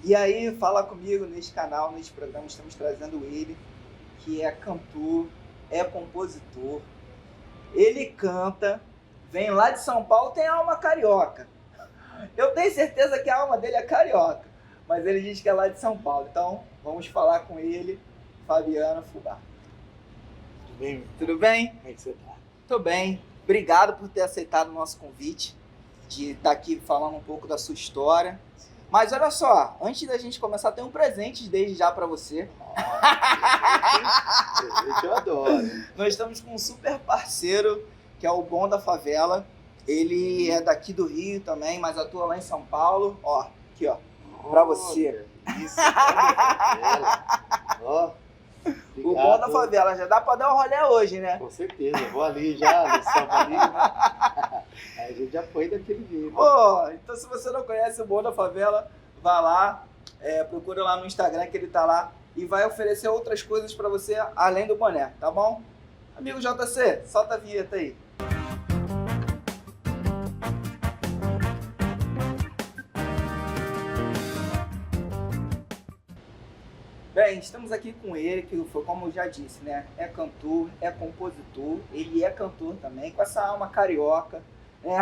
E aí, fala comigo neste canal, neste programa, estamos trazendo ele, que é cantor, é compositor, ele canta, vem lá de São Paulo, tem alma carioca. Eu tenho certeza que a alma dele é carioca, mas ele diz que é lá de São Paulo. Então, vamos falar com ele, Fabiano Fubá. Tudo bem, meu? Tudo bem? Como é que você tá? Tô bem. Obrigado por ter aceitado o nosso convite, de estar aqui falando um pouco da sua história. Mas olha só, antes da gente começar, tem um presente desde já para você. Presente eu adoro. Nós estamos com um super parceiro, que é o Bom da Favela. Ele é daqui do Rio também, mas atua lá em São Paulo. Ó, aqui ó, pra você. Isso, Bom da Favela. Ó, O Bom da Favela, já dá pra dar um rolê hoje, né? Com certeza, eu vou ali já, no Salvador, né? Aí a gente já foi daquele jeito. Pô, então se você não conhece o Bom da Favela, vá lá, procura lá no Instagram que ele tá lá e vai oferecer outras coisas pra você além do boné, tá bom? Amigo JC, solta a vinheta aí. Bem, estamos aqui com ele, que foi como eu já disse, né? É cantor, é compositor, ele é cantor também, com essa alma carioca, né?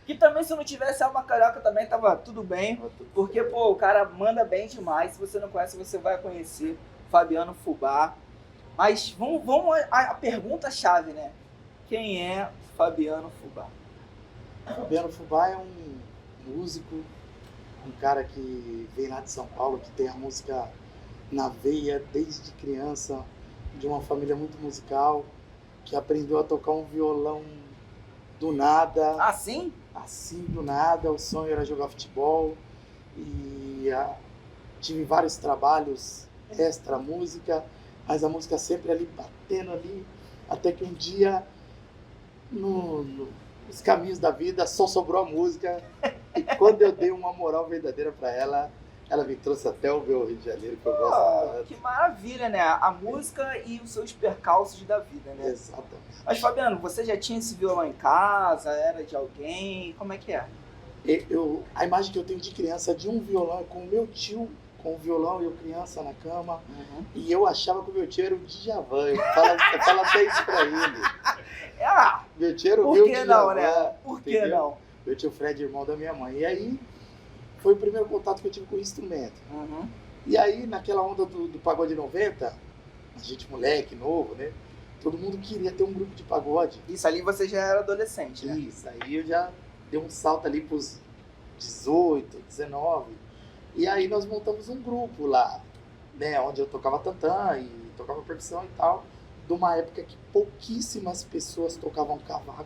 Que também, se não tivesse alma carioca, também tava tudo bem, porque, pô, o cara manda bem demais. Se você não conhece, você vai conhecer Fabiano Fubá. Mas vamos à pergunta-chave, né? Quem é Fabiano Fubá? Fabiano Fubá é um músico, um cara que vem lá de São Paulo, que tem a música na veia desde criança, de uma família muito musical, que aprendeu a tocar um violão do nada. Assim? Assim, do nada. O sonho era jogar futebol e tive vários trabalhos extra música, mas a música sempre ali, batendo ali, até que um dia, nos caminhos da vida, só sobrou a música. E quando eu dei uma moral verdadeira para ela, ela me trouxe até o meu Rio de Janeiro, que eu gosto tanto. Que maravilha, né? A música e os seus percalços da vida, né? Exatamente. Mas, Fabiano, você já tinha esse violão em casa? Era de alguém? Como é que é? A imagem que eu tenho de criança é de um violão com o meu tio, com o violão e eu criança na cama. Uhum. E eu achava que o meu tio era o Djavan. Eu falo até isso pra ele. Meu tio era o Por meu que Djavan. não, né? Por que entendeu? não? Meu tio Fred, irmão da minha mãe. E aí, foi o primeiro contato que eu tive com o instrumento. Uhum. E aí, naquela onda do pagode 90, a gente moleque, novo, né? Todo mundo queria ter um grupo de pagode. Isso ali você já era adolescente, né? Isso, aí eu já dei um salto ali pros 18, 19. E aí nós montamos um grupo lá, né? Onde eu tocava tantã e tocava percussão e tal. De uma época que pouquíssimas pessoas tocavam cavaco.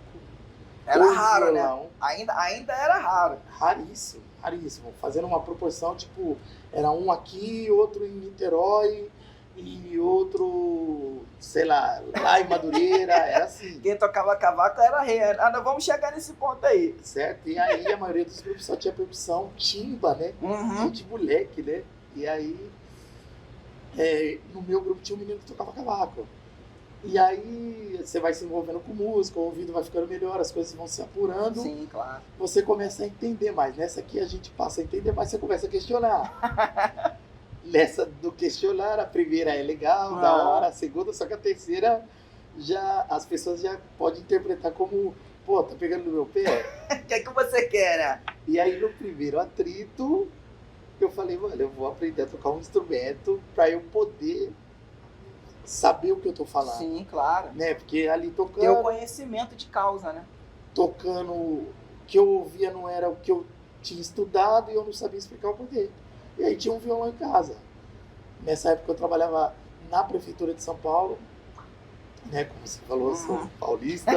Era ou raro, violão. né? Ainda era raro. Raríssimo, raríssimo. Fazendo uma proporção, tipo, era um aqui, outro em Niterói e outro, sei lá em Madureira, era assim, Quem tocava cavaco era rei. Nós vamos chegar nesse ponto aí. certo? E aí a maioria dos grupos só tinha percussão, timba, né? Uhum. Gente moleque, né? E aí, no meu grupo tinha um menino que tocava cavaco. E aí você vai se envolvendo com música, o ouvido vai ficando melhor, as coisas vão se apurando. Sim, claro. Você começa a entender mais. Nessa aqui a gente passa a entender mais, você começa a questionar. Nessa do questionar, a primeira é legal, da hora, a segunda, só que a terceira, as pessoas já podem interpretar como, pô, tá pegando no meu pé. O que é que você quer, né? E aí no primeiro atrito, eu falei, mano, eu vou aprender a tocar um instrumento pra eu poder saber o que eu tô falando. Sim, claro. Né? Porque ali Ter o tocando, conhecimento de causa, né? o que eu ouvia não era o que eu tinha estudado e eu não sabia explicar o porquê. E aí tinha um violão em casa. Nessa época eu trabalhava na prefeitura de São Paulo, né? Como você falou, eu sou paulista.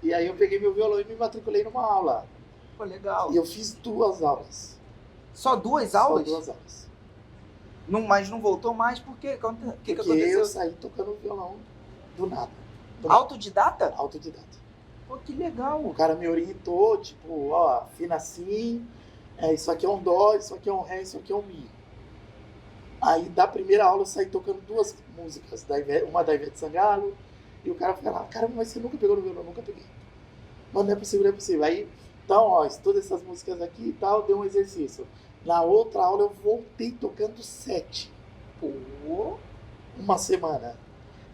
E aí eu peguei meu violão e me matriculei numa aula. Pô, legal. E eu fiz 2 aulas. Só 2 aulas? Só 2 aulas. Não, mas não voltou mais? Por quê? O que Porque aconteceu? eu saí tocando violão do nada. Autodidata? Autodidata. Pô, que legal. O cara me orientou, tipo, ó, afina assim, isso aqui é um dó, isso aqui é um ré, isso aqui é um mi. Aí da primeira aula eu saí tocando 2 músicas, uma da Ivete Sangalo, e o cara fica lá, caramba, mas você nunca pegou no violão? Nunca peguei. Mas não é possível, não é possível. Aí Então, ó, estuda essas músicas aqui e tal, deu um exercício. Na outra aula eu voltei tocando 7. Pô. Uma semana.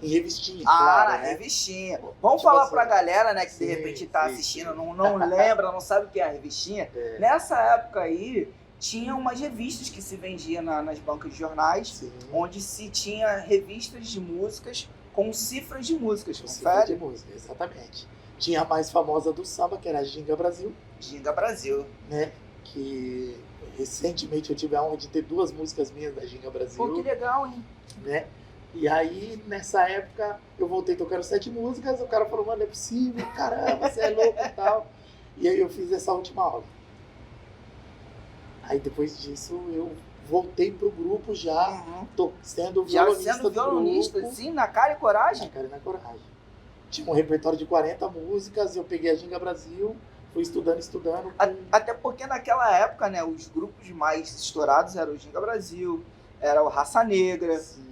Em revistinha, Ah, claro, na né? revistinha. Vamos Tipo falar assim, pra galera, né, que sim, de repente tá sim, assistindo, sim. não lembra, não sabe o que é a revistinha. É. Nessa época aí, tinha umas revistas que se vendiam nas bancas de jornais, Sim. onde se tinha revistas de músicas com cifras de músicas, Com cifra de confere? música, exatamente. Tinha a mais famosa do samba, que era a Ginga Brasil, Ginga Brasil. né? Que recentemente eu tive a honra de ter 2 músicas minhas da Ginga Brasil. Pô, que legal, hein? Né? E aí, nessa época, eu voltei tocando 7 músicas, o cara falou, mano, não é possível, caramba, você é louco e tal. E aí eu fiz essa última aula. Aí depois disso eu voltei pro grupo já, tô sendo Já violonista sendo do violonista, grupo. sim, na cara e Na coragem. cara e na coragem. Tinha um repertório de 40 músicas, eu peguei a Ginga Brasil, fui estudando. Até porque naquela época, né, os grupos mais estourados eram o Ginga Brasil, era o Raça Negra. Sim,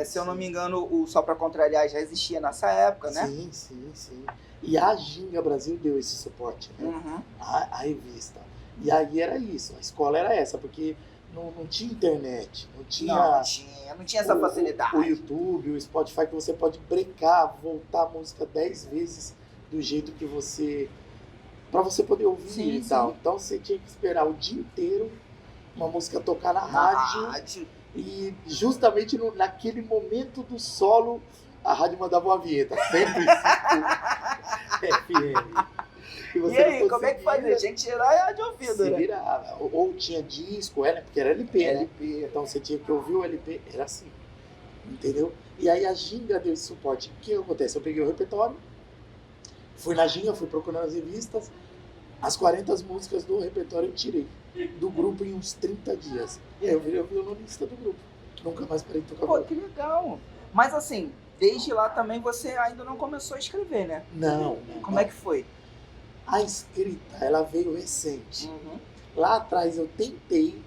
Se eu não sim. me engano, o Só Pra Contrariar já existia nessa época, né? Sim. E a Ginga Brasil deu esse suporte, né? Uhum. A revista. E aí era isso, a escola era essa, porque não tinha internet, não tinha, Não tinha essa facilidade. o YouTube, o Spotify, que você pode brecar, voltar a música 10 vezes do jeito que você... Pra você poder ouvir Sim, e tal. sim. Então você tinha que esperar o dia inteiro uma música tocar na Na rádio. rádio. E justamente naquele momento do solo, a rádio mandava uma vinheta. 105 FM. E aí, como é que fazia? Tinha que tirar de ouvido, Se né? virava. Ou tinha disco, porque era LP, né? LP. Então você tinha que ouvir o LP, era assim. Entendeu? E aí a Ginga deu esse suporte. O que acontece? Eu peguei o repertório, fui na Ginga, fui procurando as revistas, as 40 músicas do repertório eu tirei do grupo em uns 30 dias. E aí eu virei o violonista do grupo. Nunca mais parei de tocar Pô, violão. que legal. Mas assim, desde lá também você ainda não começou a escrever, né? Não. Como é que foi? A escrita, ela veio recente. Lá atrás eu tentei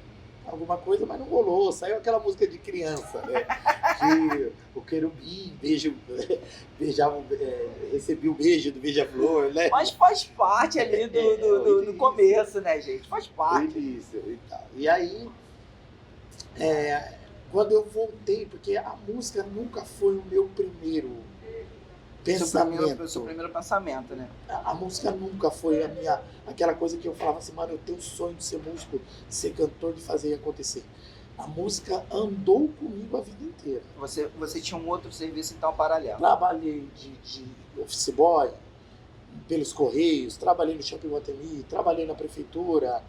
alguma coisa, mas não rolou. Saiu aquela música de criança, né? Que o querubim recebia o beijo do beija-flor, né? Mas faz parte ali do começo, né, gente? Faz parte. Isso e tal. E aí, quando eu voltei, porque a música nunca foi o meu primeiro pensamento. Seu primeiro pensamento, né? A música nunca foi aquela coisa que eu falava assim, mano, eu tenho sonho de ser músico, de ser cantor, de fazer acontecer. A música andou comigo a vida inteira. Você tinha um outro serviço, então, paralelo. Trabalhei de office boy, pelos Correios, trabalhei no Shopping Guatemi, trabalhei na prefeitura,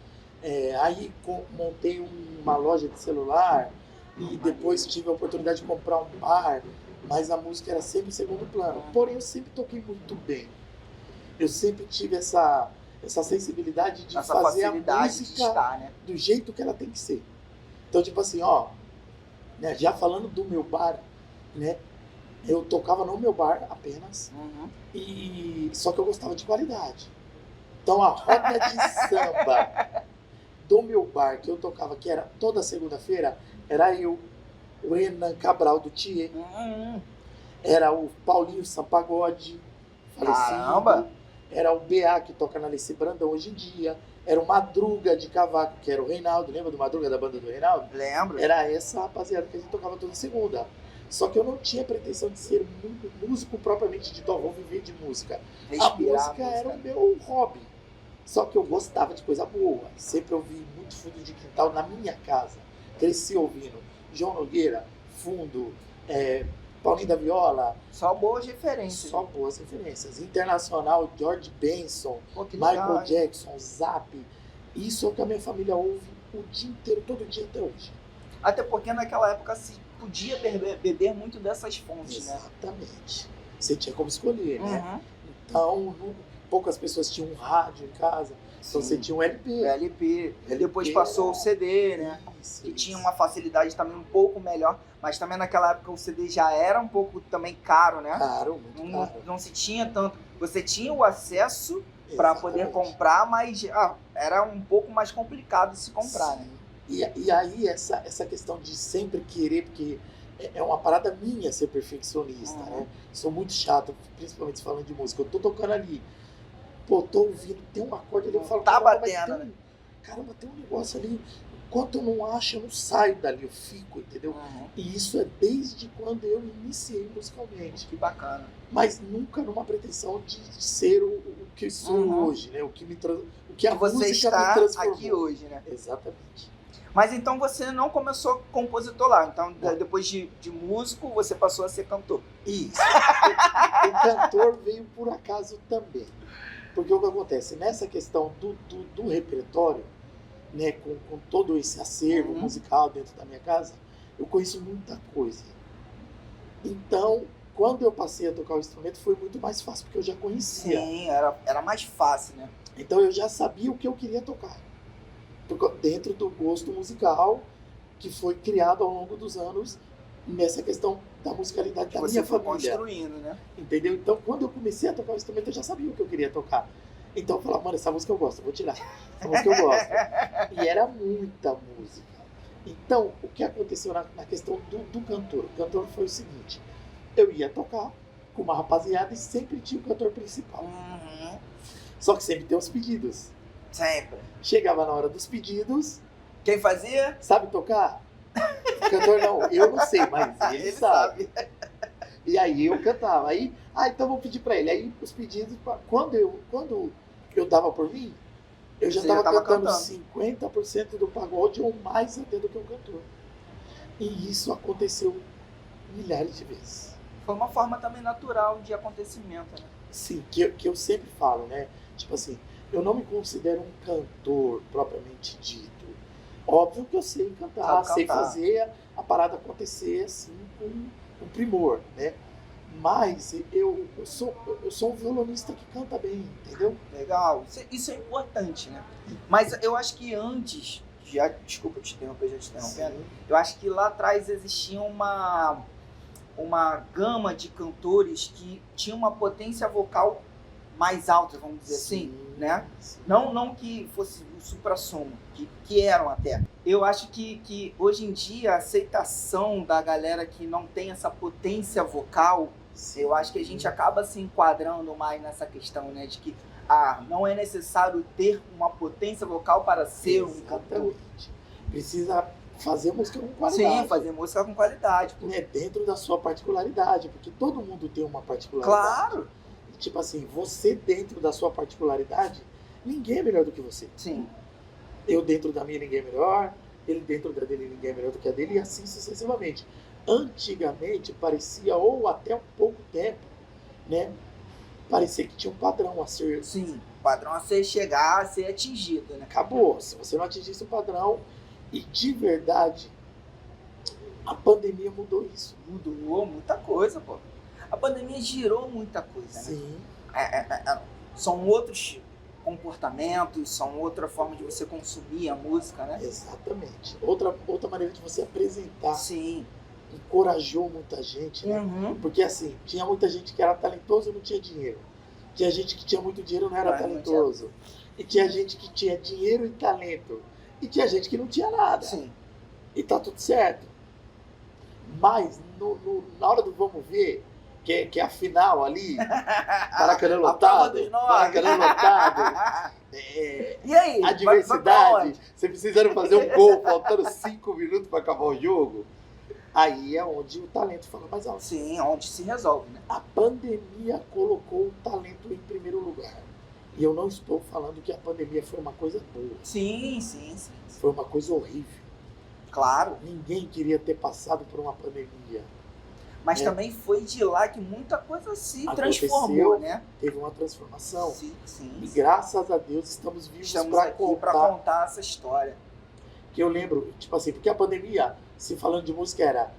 aí montei uma loja de celular e depois tive a oportunidade de comprar um bar, mas a música era sempre em segundo plano. Porém, eu sempre toquei muito bem. Eu sempre tive essa sensibilidade de fazer a música né? do jeito que ela tem que ser. Então, tipo assim, ó, né, já falando do meu bar, né, eu tocava no meu bar apenas, só que eu gostava de qualidade. Então, a roda de samba do meu bar que eu tocava, que era toda segunda-feira, era eu, o Renan Cabral do Thier, era o Paulinho Sampagode, falecido, Caramba! era o BA que toca na Alice Brandão hoje em dia, era o Madruga de cavaco, que era o Reinaldo, lembra do Madruga da banda do Reinaldo? Lembro. Era essa rapaziada que a gente tocava toda segunda. Só que eu não tinha pretensão de ser músico propriamente dito, vou viver de música. A música era o meu hobby. Só que eu gostava de coisa boa. Sempre ouvi muito Fundo de Quintal na minha casa. Cresci ouvindo João Nogueira, Fundo, Paulinho da Viola. Só boas referências. Só boas referências. Internacional, George Benson, legal, Michael Jackson, Zap. Isso é o que a minha família ouve o dia inteiro, todo dia até hoje. Até porque naquela época se podia beber muito dessas fontes, né? Exatamente. Você tinha como escolher, né? Então, poucas pessoas tinham um rádio em casa. Então você tinha um LP. Depois passou o CD, né? Que tinha uma facilidade também um pouco melhor. Mas também naquela época o CD já era um pouco também caro, né? Caro, muito caro. Não se tinha tanto. Você tinha o acesso para poder comprar, mas era um pouco mais complicado de se comprar, né? E aí essa questão de sempre querer, porque é uma parada minha ser perfeccionista, né? Sou muito chato, principalmente falando de música. Eu tô tocando ali, Pô, tô ouvindo, tem um acorde ali, eu falo, Tá caramba, batendo, né? Caramba, tem um negócio ali. Enquanto eu não acho, eu não saio dali, eu fico, entendeu? Uhum. E isso é desde quando eu iniciei musicalmente. Que bacana. Mas nunca numa pretensão de ser o que eu sou hoje, né? O que a você música está me transformou. aqui hoje, né? Exatamente. Mas então você não começou compositor lá. Então, Não. depois de músico, você passou a ser cantor. Isso. O cantor veio por acaso também. Porque o que acontece? Nessa questão do repertório, né, com todo esse acervo musical dentro da minha casa, eu conheço muita coisa. Então, quando eu passei a tocar o instrumento, foi muito mais fácil, porque eu já conhecia. Sim, era mais fácil, né? Então, eu já sabia o que eu queria tocar. Dentro do gosto musical que foi criado ao longo dos anos nessa questão da musicalidade da minha família. Construindo, né? Entendeu? Então, quando eu comecei a tocar o instrumento, eu já sabia o que eu queria tocar. Então, eu falava, mano, essa música eu gosto, eu vou tirar. Essa música eu gosto. E era muita música. Então, o que aconteceu na questão do cantor? O cantor foi o seguinte, eu ia tocar com uma rapaziada e sempre tinha o cantor principal. Uhum. Só que sempre tem os pedidos. Sempre. Chegava na hora dos pedidos. Quem fazia? Sabe tocar? O cantor não, eu não sei, mas ele sabe. E aí eu cantava. Aí, então vou pedir pra ele. Aí os pedidos, quando eu dava por mim, eu já estava cantando 50% do pagode ou mais até do que um cantor. E isso aconteceu milhares de vezes. Foi uma forma também natural de acontecimento, né? Sim, que eu sempre falo, né? Tipo assim, eu não me considero um cantor propriamente dito. Óbvio que eu sei cantar, sei fazer a parada acontecer assim com primor, né? Mas eu sou um violonista que canta bem, entendeu? Legal. Isso é importante, né? Mas eu acho que antes, desculpa te interromper, já te interrompendo, eu acho que lá atrás existia uma gama de cantores que tinham uma potência vocal mais alta, vamos dizer assim, né? Sim. Não que fosse o supra-sumo, que eram até. Eu acho que hoje em dia a aceitação da galera que não tem essa potência vocal, eu acho que a gente acaba se enquadrando mais nessa questão, né? De que não é necessário ter uma potência vocal para ser um cantor. Precisa fazer música com qualidade. Sim, fazer música com qualidade. É dentro da sua particularidade, porque todo mundo tem uma particularidade. Claro! Tipo assim, você dentro da sua particularidade, ninguém é melhor do que você. Sim. Eu dentro da minha, ninguém é melhor. Ele dentro da dele, ninguém é melhor do que a dele. E assim sucessivamente. Antigamente, parecia, ou até um pouco tempo, né? Parecia que tinha um padrão a ser... Sim, padrão a ser atingido, né? Acabou. Se você não atingisse o padrão, e de verdade, a pandemia mudou isso. Mudou muita coisa, pô. A pandemia girou muita coisa, né? Sim. São outros comportamentos, são outra forma de você consumir a música, né? Exatamente. Outra maneira de você apresentar. Sim. Encorajou muita gente, né? Porque assim, tinha muita gente que era talentoso e não tinha dinheiro. Tinha gente que tinha muito dinheiro e não era talentoso. E tinha gente que tinha dinheiro e talento. E tinha gente que não tinha nada. Sim. E tá tudo certo. Mas na hora do vamos ver, que é a final ali, Maracanã lotado. Maracanã lotado. E aí? A diversidade. Você precisando fazer um gol, faltando 5 minutos para acabar o jogo. Aí é onde o talento fala mais alto. Sim, onde se resolve, né? A pandemia colocou o talento em primeiro lugar. E eu não estou falando que a pandemia foi uma coisa boa. Sim. Foi uma coisa horrível. Claro. Ninguém queria ter passado por uma pandemia. Mas também foi de lá que muita coisa se transformou, né? Teve uma transformação. Sim. E graças a Deus estamos vivos para contar essa história. Que eu lembro, tipo assim, porque a pandemia, se falando de música, era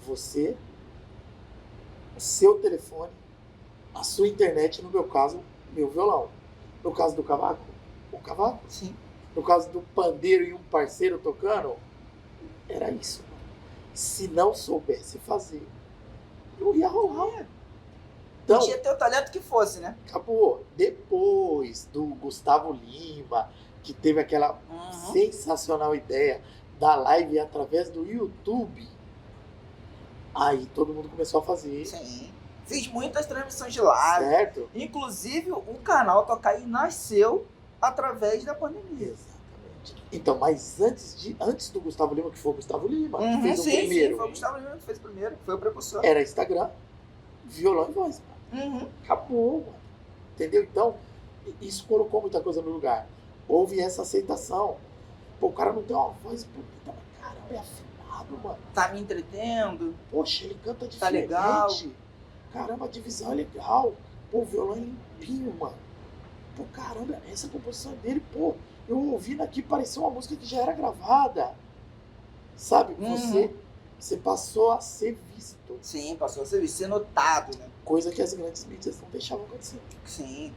você, o seu telefone, a sua internet, no meu caso, meu violão. No caso do cavaco, o cavaco. Sim. No caso do pandeiro e um parceiro tocando, era isso. Se não soubesse fazer, não ia rolar. Então, podia ter o talento que fosse, né? Acabou. Depois do Gustavo Lima, que teve aquela sensacional ideia da live através do YouTube, aí todo mundo começou a fazer. Sim. Fiz muitas transmissões de live. Certo? Inclusive, o canal Tocaí nasceu através da pandemia. Exatamente. Então, mas antes do Gustavo Lima, que foi o Gustavo Lima, que fez o Sim, primeiro, foi o Gustavo Lima que fez o primeiro, foi o precursor. era Instagram, violão e voz, mano. Acabou, mano. Entendeu? Então, isso colocou muita coisa no lugar. Houve essa aceitação. Pô, o cara não tem uma voz bonita, mas caramba, é afinado, mano. Tá me entretendo. Poxa, ele canta diferente. Tá legal. Caramba, a divisão é legal. Pô, o violão é limpinho, mano. Pô, caramba, essa composição dele, pô, eu ouvindo aqui, parecia uma música que já era gravada. Sabe? Você passou a ser visto. Sim, passou a ser notado, né? Coisa que as grandes mídias não deixavam acontecer. Sim.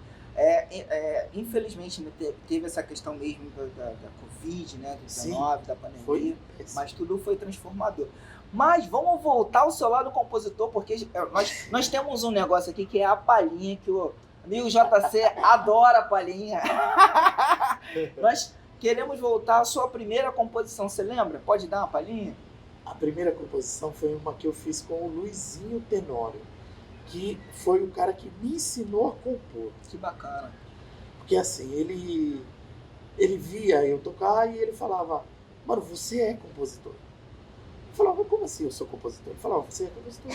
Infelizmente, né, teve essa questão mesmo da Covid, né? Do 19, da pandemia. Foi. Mas tudo foi transformador. Mas vamos voltar ao seu lado compositor, porque nós temos um negócio aqui que é a palhinha, que o amigo JC adora a palhinha. Nós queremos voltar à sua primeira composição, você lembra? Pode dar uma palhinha? A primeira composição foi uma que eu fiz com o Luizinho Tenório, que foi o cara que me ensinou a compor. Que bacana. Porque assim, ele via eu tocar e ele falava, mano, você é compositor. Eu falava, como assim eu sou compositor? Ele falava, você é compositor.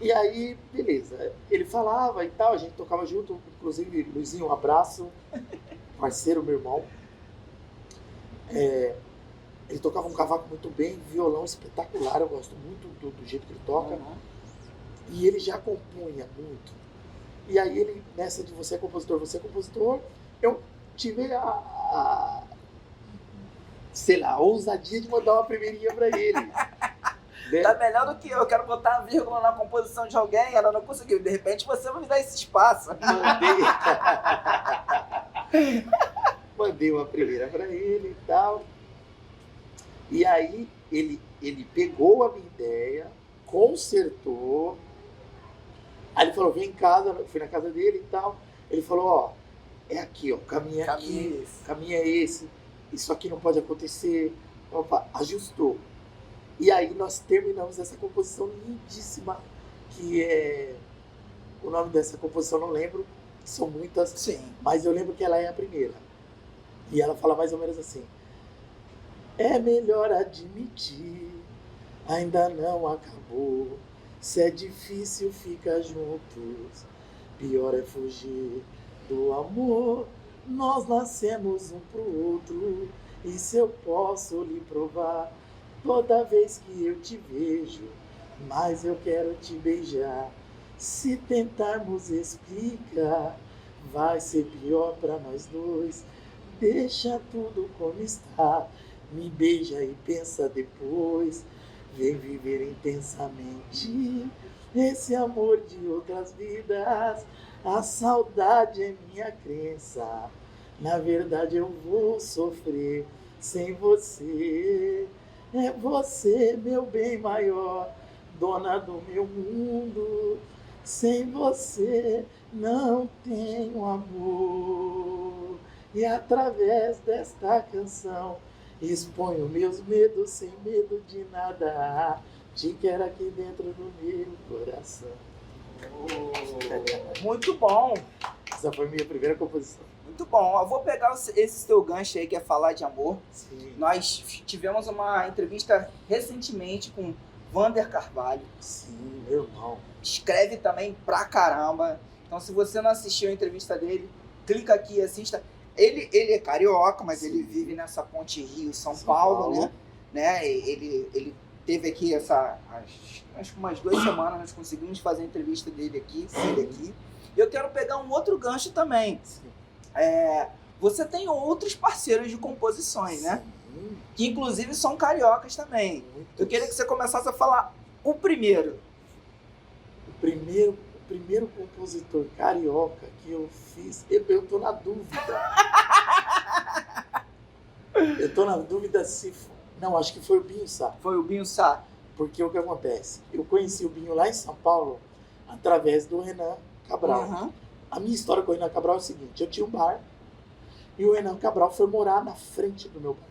E aí, beleza. Ele falava e tal, a gente tocava junto, inclusive, Luizinho, um abraço, parceiro, meu irmão. Ele tocava um cavaco muito bem, violão espetacular, eu gosto muito do jeito que ele toca. E ele já compunha muito. E aí ele, nessa de você é compositor, eu tive a ousadia de mandar uma primeirinha pra ele. Né? Tá melhor do que eu quero botar uma vírgula na composição de alguém, ela não conseguiu. De repente você vai me dar esse espaço. Mandei uma primeira pra ele e tal. E aí ele pegou a minha ideia, consertou. Aí ele falou, vem em casa, eu fui na casa dele e tal. Ele falou, ó, é aqui, ó, caminho é esse, isso aqui não pode acontecer. Opa, ajustou. E aí nós terminamos essa composição lindíssima, que é... O nome dessa composição não lembro, são muitas, Sim. Mas eu lembro que ela é a primeira. E ela fala mais ou menos assim. É melhor admitir, ainda não acabou. Se é difícil ficar juntos, pior é fugir do amor. Nós nascemos um pro outro, e se eu posso lhe provar, toda vez que eu te vejo, mas eu quero te beijar. Se tentarmos explicar, vai ser pior pra nós dois. Deixa tudo como está, me beija e pensa depois. Vem viver intensamente esse amor de outras vidas. A saudade é minha crença, na verdade eu vou sofrer sem você. É você, meu bem maior, dona do meu mundo. Sem você não tenho amor. E através desta canção exponho meus medos sem medo de nada. Te quero aqui dentro do meu coração. Muito bom. Essa foi minha primeira composição. Muito bom. Eu vou pegar esse teu gancho aí, que é falar de amor. Sim. Nós tivemos uma entrevista recentemente com Vander Carvalho. Sim, meu irmão. Escreve também pra caramba. Então, se você não assistiu a entrevista dele, clica aqui e assista. Ele é carioca, mas ele vive nessa ponte Rio-São Paulo, né? Ele teve aqui acho que umas 2 semanas nós conseguimos fazer a entrevista dele aqui. Eu quero pegar um outro gancho também. Você tem outros parceiros de composições, né? Que inclusive são cariocas também. Eu queria que você começasse a falar o primeiro. O primeiro compositor carioca que eu fiz, eu tô na dúvida. Eu tô na dúvida se... Não, acho que foi o Binho Sá. Foi o Binho Sá. Porque o que acontece? Eu conheci o Binho lá em São Paulo através do Renan Cabral. Uhum. A minha história com o Renan Cabral é o seguinte, eu tinha um bar e o Renan Cabral foi morar na frente do meu bar,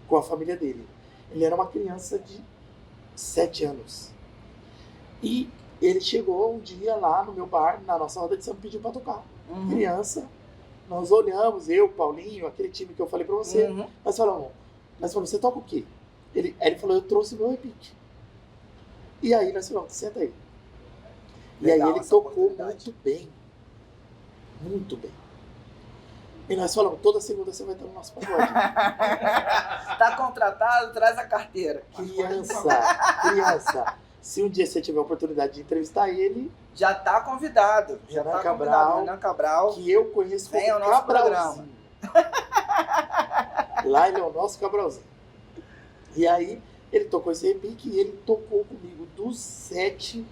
com a família dele. Ele era uma criança de 7 anos. E ele chegou um dia lá no meu bar, na nossa roda de samba, pediu pra tocar. Criança, nós olhamos, eu, Paulinho, aquele time que eu falei pra você, nós falamos, você toca o quê? Aí ele falou, eu trouxe o meu repique. E aí nós falamos, senta aí. Legal, e aí ele tocou muito bem. Muito bem. E nós falamos, toda segunda você vai estar no nosso pagode. Tá contratado, traz a carteira. Criança. Se um dia você tiver a oportunidade de entrevistar ele... Já tá convidado. Renan Cabral. Que eu conheço como vem ao nosso programa. Lá ele é o nosso Cabralzinho. E aí, ele tocou esse repique e ele tocou comigo dos 7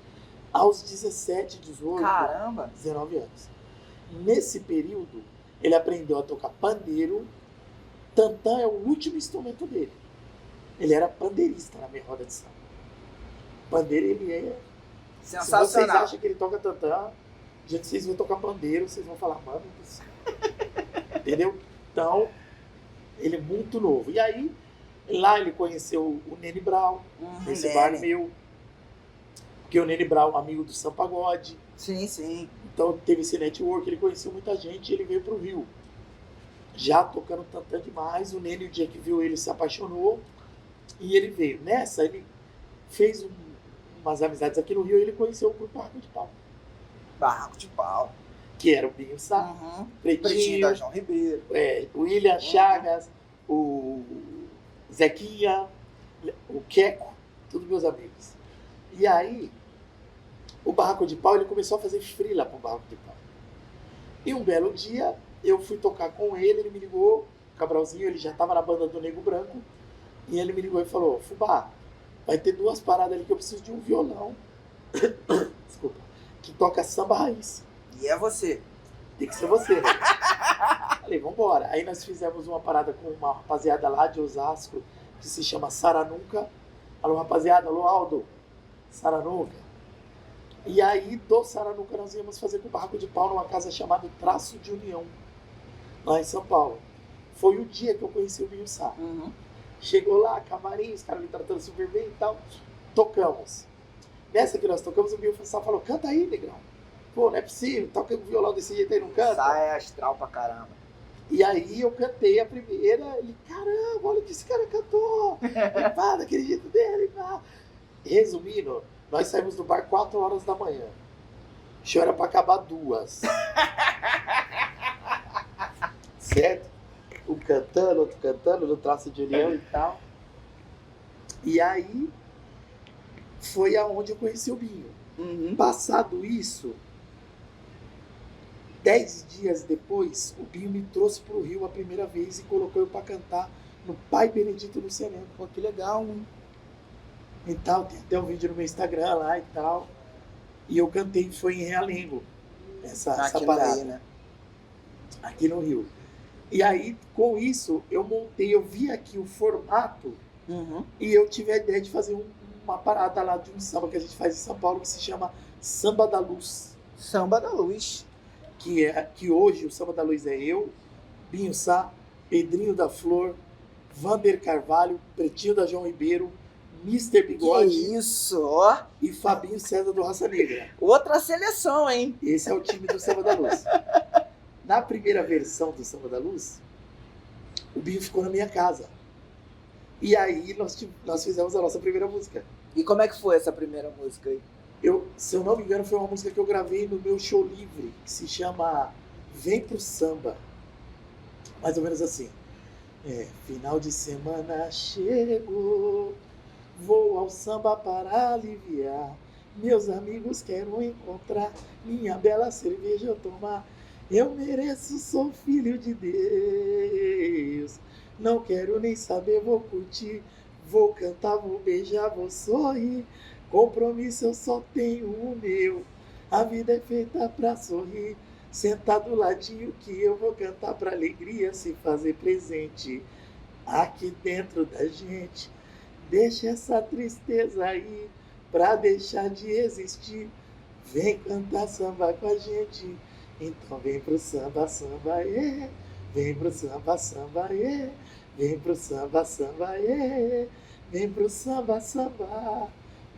aos 17, 18, Caramba. 19 anos. Nesse período, ele aprendeu a tocar pandeiro. Tantã é o último instrumento dele. Ele era pandeirista na minha roda de samba. Pandeiro, ele é... Sensacional. Se vocês acham que ele toca tantã, já que vocês vão tocar pandeiro, vocês vão falar, mano do céu. Entendeu? Então, ele é muito novo. E aí, lá ele conheceu o Nene Brau, esse bar meu. Porque o Nene Brau é um amigo do Sam Pagode. Sim. Então teve esse network, ele conheceu muita gente e ele veio pro Rio. Já tocando tantã demais, o Nene, o dia que viu ele, se apaixonou e ele veio. Nessa, ele fez umas amizades aqui no Rio e ele conheceu o grupo Barraco de Pau. Barraco de Pau. Que era o Binho Sá, Pretinho da João Ribeiro. O William Chagas, o Zequinha, o Queco, todos meus amigos. E aí, o Barraco de Pau, ele começou a fazer freela pro Barraco de Pau. E um belo dia, eu fui tocar com ele me ligou, o Cabralzinho, ele já estava na banda do Nego Branco, e ele me ligou e falou, Fubá, vai ter 2 paradas ali que eu preciso de um violão, desculpa, que toca samba raiz. E é você. Tem que ser você, né? Falei, vambora. Aí nós fizemos uma parada com uma rapaziada lá de Osasco, que se chama Saranuca. Alô, rapaziada, alô, Aldo. Saranuca. E aí, do Saranuca, nós íamos fazer com o Barraco de Pau numa casa chamada Traço de União, lá em São Paulo. Foi o dia que eu conheci o Binho Sá. Chegou lá, camarim, os caras me tratando super bem e tal. Tocamos. Nessa que nós tocamos, o Binho Sá falou, canta aí, negrão. Pô, não é possível, toca com violão desse jeito aí, não canta? Sá é astral pra caramba. E aí eu cantei a primeira, ele, caramba, olha o que esse cara cantou. E pá, daquele jeito dele, pá. Resumindo, nós saímos do bar 4 horas da manhã. O show era pra acabar 2. Certo? Um cantando, outro cantando, no Traço de União e tal. E aí, foi aonde eu conheci o Binho. Passado isso, 10 dias depois, o Binho me trouxe pro Rio a primeira vez e colocou eu pra cantar no Pai Benedito Luciano. Pô, que legal, hein? E tal, tem até um vídeo no meu Instagram lá e tal. E eu cantei, foi em Realengo, essa parada. Aí, né? Aqui no Rio. E aí, com isso, eu vi aqui o formato e eu tive a ideia de fazer uma parada lá de um samba que a gente faz em São Paulo que se chama Samba da Luz. Samba da Luz. Que hoje o Samba da Luz é eu, Binho Sá, Pedrinho da Flor, Vander Carvalho, Pretinho da João Ribeiro, Mr. Bigode. Que isso, ó. E Fabinho César do Raça Negra. Outra seleção, hein? Esse é o time do Samba da Luz. Na primeira versão do Samba da Luz, o Binho ficou na minha casa. E aí nós fizemos a nossa primeira música. E como é que foi essa primeira música aí? Se eu não me engano, foi uma música que eu gravei no meu show livre, que se chama Vem Pro Samba. Mais ou menos assim. Final de semana chegou, vou ao samba para aliviar. Meus amigos quero encontrar, minha bela cerveja eu tomar. Eu mereço, sou filho de Deus. Não quero nem saber, vou curtir. Vou cantar, vou beijar, vou sorrir. Compromisso eu só tenho o meu. A vida é feita pra sorrir. Sentar do ladinho que eu vou cantar pra alegria se fazer presente. Aqui dentro da gente. Deixa essa tristeza aí pra deixar de existir. Vem cantar samba com a gente. Então vem pro samba, samba, yeah. Vem pro samba, samba, yeah. Vem pro samba, samba, yeah. Vem pro samba, samba.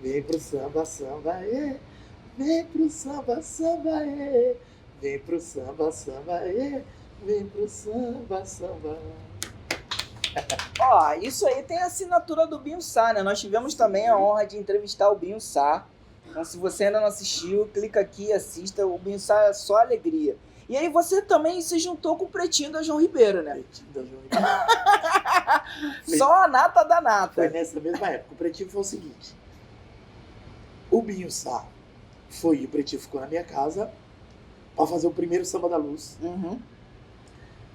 Vem pro samba, samba, ê. Vem pro samba, samba, ê. Vem pro samba, samba, ê. Vem pro samba, samba. Ó, isso aí tem a assinatura do Binho Sá, né? Nós tivemos também a honra de entrevistar o Binho Sá. Então, se você ainda não assistiu, clica aqui e assista. O Binho Sá é só alegria. E aí você também se juntou com o Pretinho da João Ribeiro, né? Pretinho da João Ribeiro. Só a nata da nata. Foi nessa mesma época. O Pretinho foi o seguinte. O Binho Sá foi, o Pretinho ficou na minha casa pra fazer o primeiro Samba da Luz. Uhum.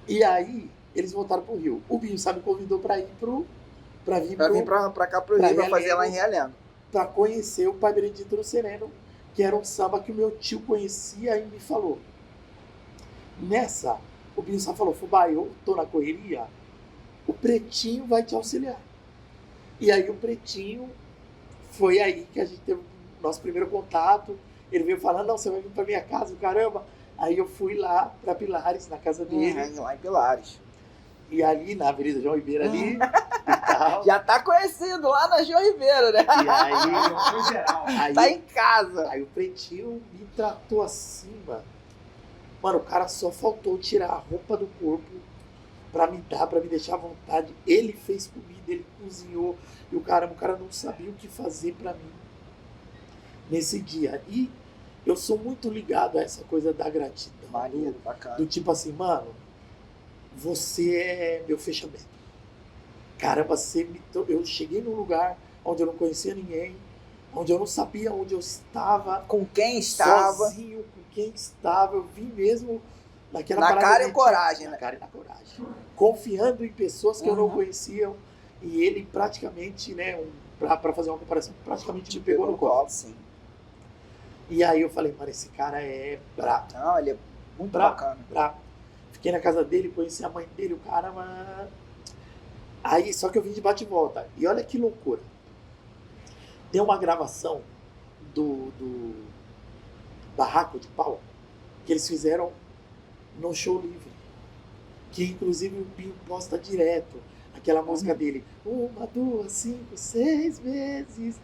E aí, eles voltaram pro Rio. O Binho Sá me convidou pra ir pra vir pra cá pro pra Rio, pra fazer Realengo. lá em Realengo. Pra conhecer o Pai Benedito no Sereno, que era um samba que o meu tio conhecia e me falou. Nessa, o Binho Sá falou, Fubá, eu tô na correria, o Pretinho vai te auxiliar. E aí o Pretinho, foi aí que a gente teve o nosso primeiro contato. Ele veio falando, não, você vai vir pra minha casa, caramba. Aí eu fui lá pra Pilares, na casa dele. Lá em Pilares. E ali, na Avenida João Ribeiro ali, e tal. Já tá conhecido lá na João Ribeiro, né? E aí, No geral. Tá em casa. Aí o Pretinho me tratou assim, mano. Mano, o cara só faltou tirar a roupa do corpo pra me dar, pra me deixar à vontade. Ele fez comida, ele cozinhou. E o cara não sabia o que fazer pra mim nesse dia. E eu sou muito ligado a essa coisa da gratidão. Maneiro, bacana. Do tipo assim, mano, você é meu fechamento. Caramba, eu cheguei num lugar onde eu não conhecia ninguém, onde eu não sabia onde eu estava, Com quem estava. sozinho, com quem estava. Eu vim mesmo naquela Na parada cara e de- coragem, na né? cara e na coragem. Confiando em pessoas que eu não Uhum. conhecia. E ele praticamente, né, pra fazer uma comparação, praticamente me pegou no colo. Sim. E aí eu falei, mano, esse cara é brabo. Não, ele é muito Brabo. bacana. Brabo. Fiquei na casa dele, conheci a mãe dele, o cara, mano. Aí, só que eu vim de bate e volta. E olha que loucura. Tem uma gravação do Barraco de Pau que eles fizeram no Show Livre. Que inclusive o Binho posta direto. Aquela música dele. 1, 2, 5, 6 vezes.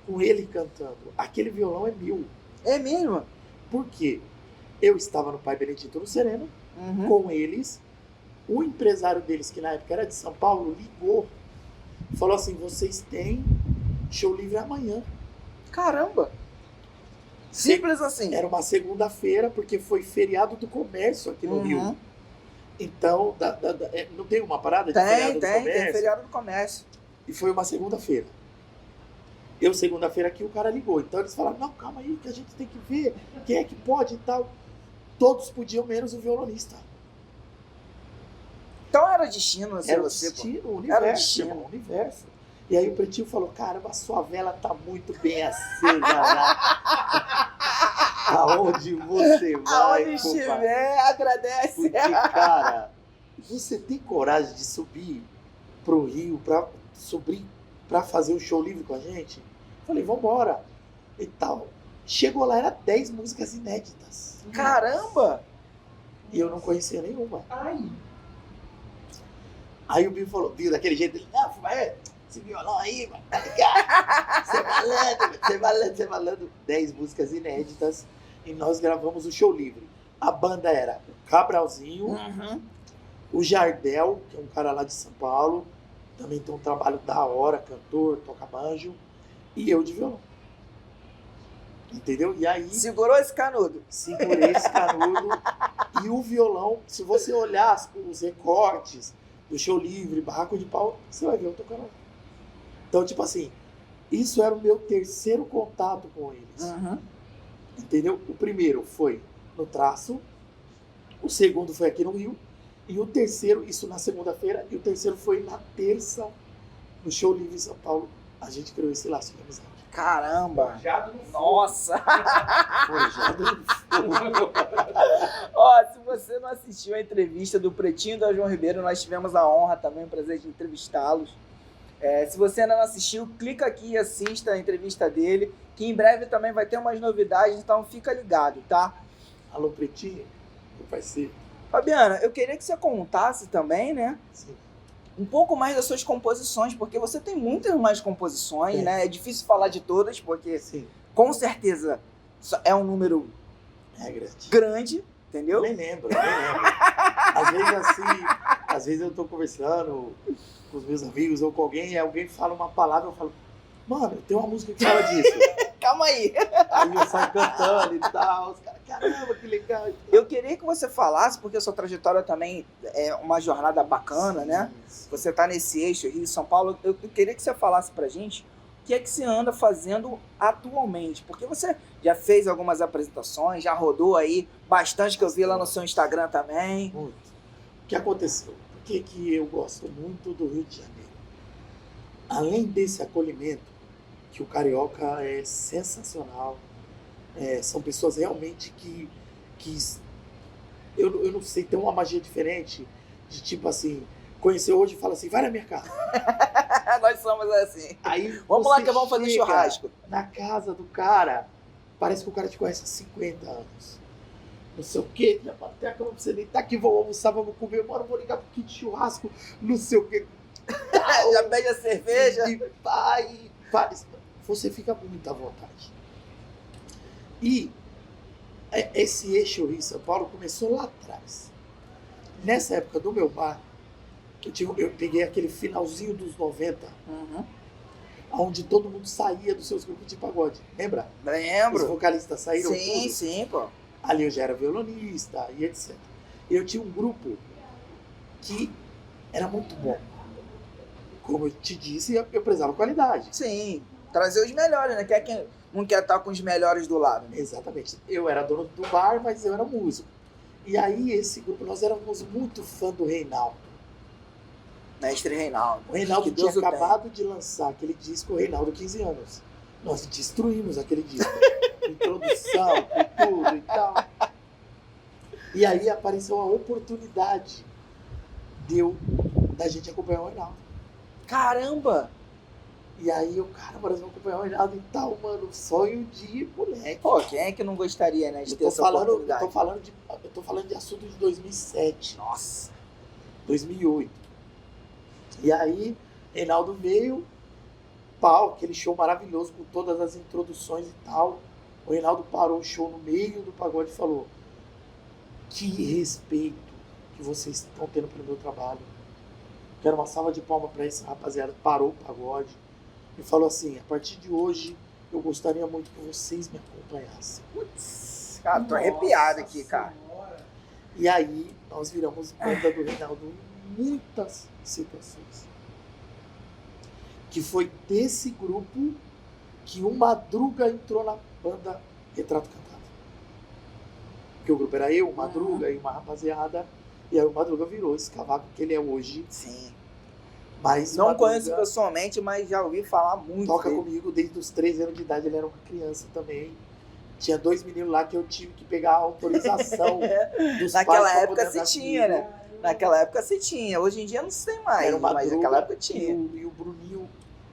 Com ele cantando. Aquele violão é meu. É mesmo? Por quê? Eu estava no Pai Benedito no Sereno, Uhum. com eles. O empresário deles, que na época era de São Paulo, ligou. Falou assim, vocês têm show livre amanhã. Caramba! Simples assim. Era uma segunda-feira, porque foi feriado do comércio aqui no Uhum. Rio. Então, não tem uma parada de feriado do Tem comércio? feriado do comércio. E foi uma segunda-feira. Eu, segunda-feira aqui, o cara ligou. Então eles falaram, não, calma aí, que a gente tem que ver quem é que pode e tal. Todos podiam, menos o violonista. Então era destino ser Era o você, pô. destino, o Era o universo, destino. irmão, o universo. E aí o Pretinho falou, caramba, a sua vela tá muito bem acesa lá. Aonde você vai, Aonde compadre? estiver, agradece. Porque, cara, você tem coragem de subir pro Rio pra fazer o show livre com a gente? Falei, vambora. E tal. Chegou lá, era 10 músicas inéditas. Caramba! E eu não conhecia nenhuma. Ai. Aí o Binho falou, Binho, daquele jeito, ele, não, Fumaé, esse violão aí, mano, tá ligado? Você falando. 10 músicas inéditas. E nós gravamos o show livre. A banda era o Cabralzinho, Uhum. o Jardel, que é um cara lá de São Paulo, também tem um trabalho da hora, cantor, toca banjo, e eu de violão. Entendeu? E aí, Segurou esse canudo. segurei esse canudo e o violão, se você olhar os recortes do show livre, Barraco de Pau, você vai ver eu tocando. Então, tipo assim, isso era o meu terceiro contato com eles. Uhum. Entendeu? O primeiro foi no Traço, o segundo foi aqui no Rio, e o terceiro, isso na segunda-feira, e o terceiro foi na terça, no show livre em São Paulo. A gente criou esse laço de amizade. Caramba! Forjado no fogo. Nossa! Forjado no fogo. Ó, se você não assistiu a entrevista do Pretinho da João Ribeiro, nós tivemos a honra também, o prazer de entrevistá-los. Se você ainda não assistiu, clica aqui e assista a entrevista dele, que em breve também vai ter umas novidades, então fica ligado, tá? Alô, Pretinho, meu parceiro. Fabiana, eu queria que você contasse também, né? Sim. um pouco mais das suas composições, porque você tem muitas mais composições, Tem. né? É difícil falar de todas, porque Sim, com certeza é um número é grande. grande, entendeu? Eu nem lembro. Às vezes assim, às vezes eu tô conversando com os meus amigos ou com alguém, e alguém fala uma palavra, eu falo, mano, tem uma música que fala disso. Calma aí. Aí eu saio cantando e tal, os caras, caramba, que legal. Eu queria que você falasse, porque a sua trajetória também é uma jornada bacana, né? Sim. Você tá nesse eixo Rio e São Paulo. Eu queria que você falasse pra gente o que é que você anda fazendo atualmente. Porque você já fez algumas apresentações, já rodou aí bastante, que eu vi lá no seu Instagram também. Muito. O que aconteceu? Por que eu gosto muito do Rio de Janeiro? Além desse acolhimento, que o carioca é sensacional, são pessoas realmente que eu não sei, tem uma magia diferente, de tipo assim, conhecer hoje e fala assim, vai na minha casa. Nós somos assim. Aí Vamos lá você que vamos fazer chega churrasco. na casa do cara, parece que o cara te conhece há 50 anos. Não sei o quê, já bateu a cama pra você deitar aqui, vamos almoçar, vamos comer, bora, vou ligar pro kit de churrasco, não sei o quê. Já pede a cerveja. E vai, você fica muito à vontade. E esse eixo Rio-São Paulo começou lá atrás. Nessa época do meu bar, eu peguei aquele finalzinho dos 90, Uhum. onde todo mundo saía dos seus grupos de pagode. Lembra? Os Lembro. vocalistas saíram Sim, tudo. sim, pô. Ali eu já era violonista e etc. Eu tinha um grupo que era muito bom. Como eu te disse, eu prezava qualidade. Sim. Trazer os melhores, né? Quem não quer estar com os melhores do lado, né? Exatamente. Eu era dono do bar, mas eu era músico. E aí, esse grupo, nós éramos muito fã do Reinaldo. Mestre Reinaldo. O Reinaldo Que tinha Deus o tenha. acabado de lançar aquele disco, o Reinaldo 15 anos. Nós destruímos aquele disco. Introdução, com tudo e tal. E aí apareceu a oportunidade da gente acompanhar o Reinaldo. Caramba! E aí eu, caramba, nós vamos acompanhar o Reinaldo e tal, mano. Sonho de moleque. Pô, quem é que não gostaria, né, de Eu ter tô essa falando, oportunidade? eu tô falando de assunto de 2007. Nossa! 2008. E aí, Reinaldo veio, pau, aquele show maravilhoso com todas as introduções e tal. O Reinaldo parou o show no meio do pagode e falou: que respeito que vocês estão tendo pelo meu trabalho. Quero uma salva de palmas para esse rapaziada. Parou o pagode e falou assim: a partir de hoje, eu gostaria muito que vocês me acompanhassem. Putz, cara, tô arrepiado aqui, cara. E aí, nós viramos banda do Reinaldo em muitas situações. Que foi desse grupo que o Madruga entrou na banda Retrato Cantado. Porque o grupo era eu, o Madruga e uma rapaziada. E aí o Madruga virou esse cavaco que ele é hoje. Sim. Mas Não o Madruga conheço pessoalmente, mas já ouvi falar muito toca dele. comigo desde os 3 anos de idade. Ele era uma criança também. Tinha 2 meninos lá que eu tive que pegar a autorização dos Naquela pais pra época poder se andar tinha, comigo. né? Naquela época se tinha. Hoje em dia não se tem mais, Era o mas Madruga naquela época e tinha. o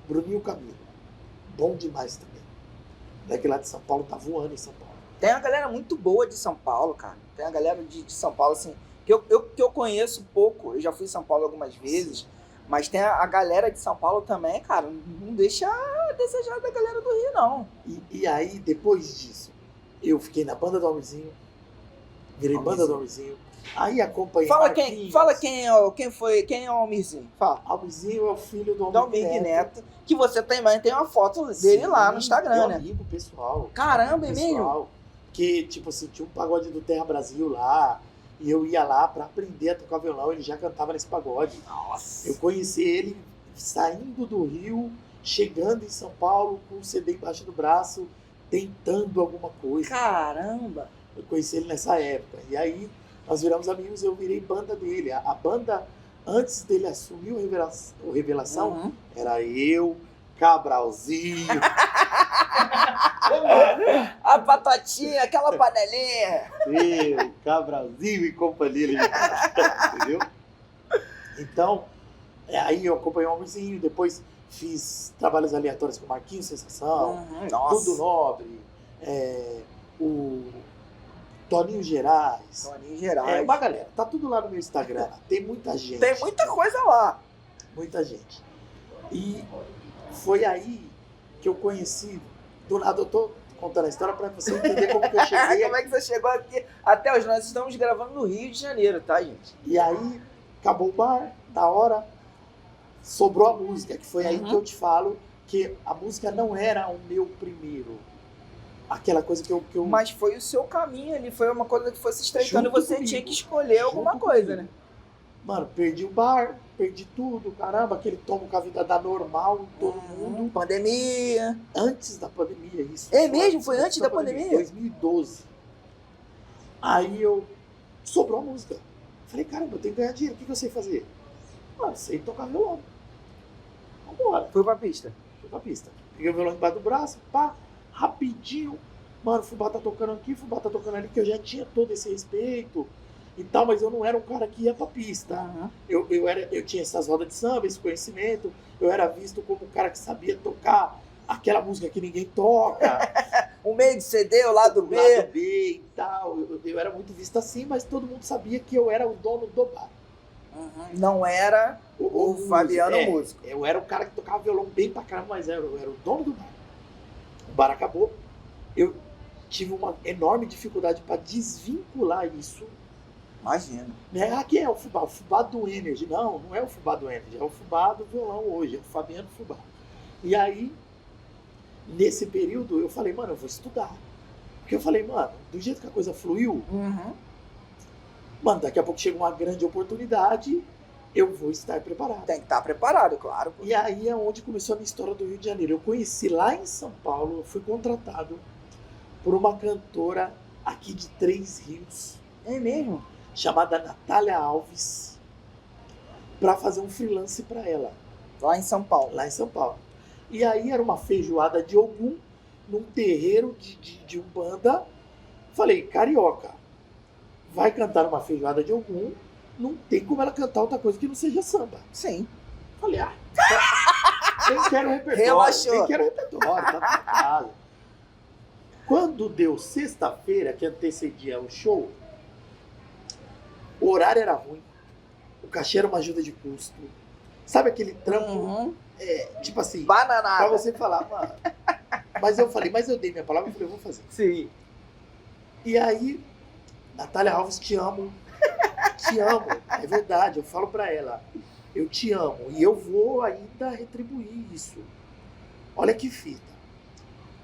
Bruninho Camilo. Bom demais também. Daqui lá de São Paulo, tá voando em São Paulo. Tem uma galera muito boa de São Paulo, cara. Tem uma galera de São Paulo, assim, que eu conheço pouco. Eu já fui em São Paulo algumas vezes. Mas tem a galera de São Paulo também, cara. Não deixa a desejar da galera do Rio, não. E aí, depois disso, eu fiquei na banda do Almirzinho. Virei banda do Almirzinho. Aí acompanhei Fala quem é o Almirzinho. Fala. Almirzinho é o filho do Do Almir Almir Neto. Neto. Que você também tem uma foto dele lá no Instagram, meu né? amigo pessoal. Caramba, é mesmo? Pessoal. Que, tipo assim, tinha um pagode do Terra Brasil lá. E eu ia lá pra aprender a tocar violão. Ele já cantava nesse pagode. Nossa. Eu conheci ele saindo do Rio, chegando em São Paulo com o CD embaixo do braço, tentando alguma coisa. Caramba. Eu conheci ele nessa época. E aí nós viramos amigos, eu virei banda dele. A banda, antes dele assumir o Revelação, Uhum. era eu, Cabralzinho. A batatinha, aquela panelinha. Eu, Cabralzinho e companhia. Entendeu? Então, aí eu acompanhei o Almirzinho, depois fiz trabalhos aleatórios com o Marquinhos Sensação, Nossa. Tudo Nobre, o Toninho Gerais. Toninho Gerais. Uma galera, tá tudo lá no meu Instagram. Tem muita gente. Tem muita coisa lá. Muita gente. E foi aí que eu conheci, do nada eu tô contando a história pra você entender como que eu cheguei. Como é que você chegou aqui? Até hoje, nós estamos gravando no Rio de Janeiro, tá, gente? E aí, acabou o bar, da hora, sobrou a música, que foi aí que eu te falo que a música não era o meu primeiro. Aquela coisa que eu... Mas foi o seu caminho ali, foi uma coisa que foi se estreitando e Junto você comigo. tinha que escolher alguma Junto coisa, comigo. né? Mano, perdi o bar, perdi tudo, caramba, aquele tomo com a vida da normal em todo mundo. Pandemia. Antes da pandemia, isso. É mesmo? Foi antes da pandemia? 2012. Aí sobrou a música. Falei, caramba, eu tenho que ganhar dinheiro, o que eu sei fazer? Mano, sei tocar violão. Vambora. Foi pra pista. Fui pra pista. Peguei o violão embaixo do braço, pá, rapidinho. Mano, Fubá tá tocando aqui, Fubá tá tocando ali, que eu já tinha todo esse respeito e tal, mas eu não era um cara que ia pra pista. Eu tinha essas rodas de samba, esse conhecimento, eu era visto como um cara que sabia tocar aquela música que ninguém toca. O meio de CD, o lado B. Lado B e tal. Eu era muito visto assim, mas todo mundo sabia que eu era o dono do bar. Não era o Fabiano músico. Eu era o cara que tocava violão bem pra caramba, mas eu era o dono do bar. O bar acabou. Eu tive uma enorme dificuldade para desvincular isso. Imagina. Né? Ah, quem é o Fubá do Energy. Não é o Fubá do Energy, é o Fubá do violão hoje, é o Fabiano Fubá. E aí, nesse período, eu falei, mano, eu vou estudar. Porque eu falei, mano, do jeito que a coisa fluiu, mano, daqui a pouco chega uma grande oportunidade, eu vou estar preparado. Tem que estar preparado, claro. E aí é onde começou a minha história do Rio de Janeiro. Eu conheci lá em São Paulo, eu fui contratado por uma cantora aqui de Três Rios. É mesmo? Chamada Natália Alves, para fazer um freelance para ela. Lá em São Paulo. Lá em São Paulo. E aí era uma feijoada de Ogum, num terreiro de Umbanda. Falei, carioca, vai cantar uma feijoada de Ogum, não tem como ela cantar outra coisa que não seja samba. Sim. Falei, nem quero repertório. Relaxou. Nem quero repertório, tá na casa. Quando deu sexta-feira, que antecedia o show, o horário era ruim, o cachê era uma ajuda de custo. Sabe aquele trampo? Tipo assim, bananada. pra você falar, mano. Mas eu falei, mas eu dei minha palavra e falei, eu vou fazer. Sim. E aí, Natália Alves, te amo. Te amo. É verdade, eu falo pra ela, eu te amo. E eu vou ainda retribuir isso. Olha que fita.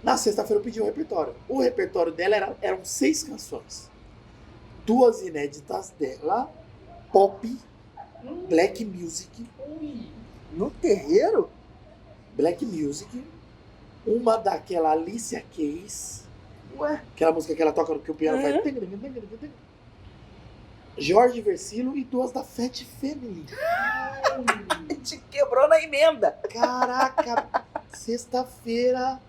Na sexta-feira eu pedi um repertório. O repertório dela eram 6 canções. 2 inéditas dela, pop, black music. No terreiro? Black music. Uma daquela Alicia Keys. Ué? Aquela música que ela toca que o piano faz. Jorge Versilo e 2 da Fat Family. Te quebrou na emenda. Caraca, sexta-feira,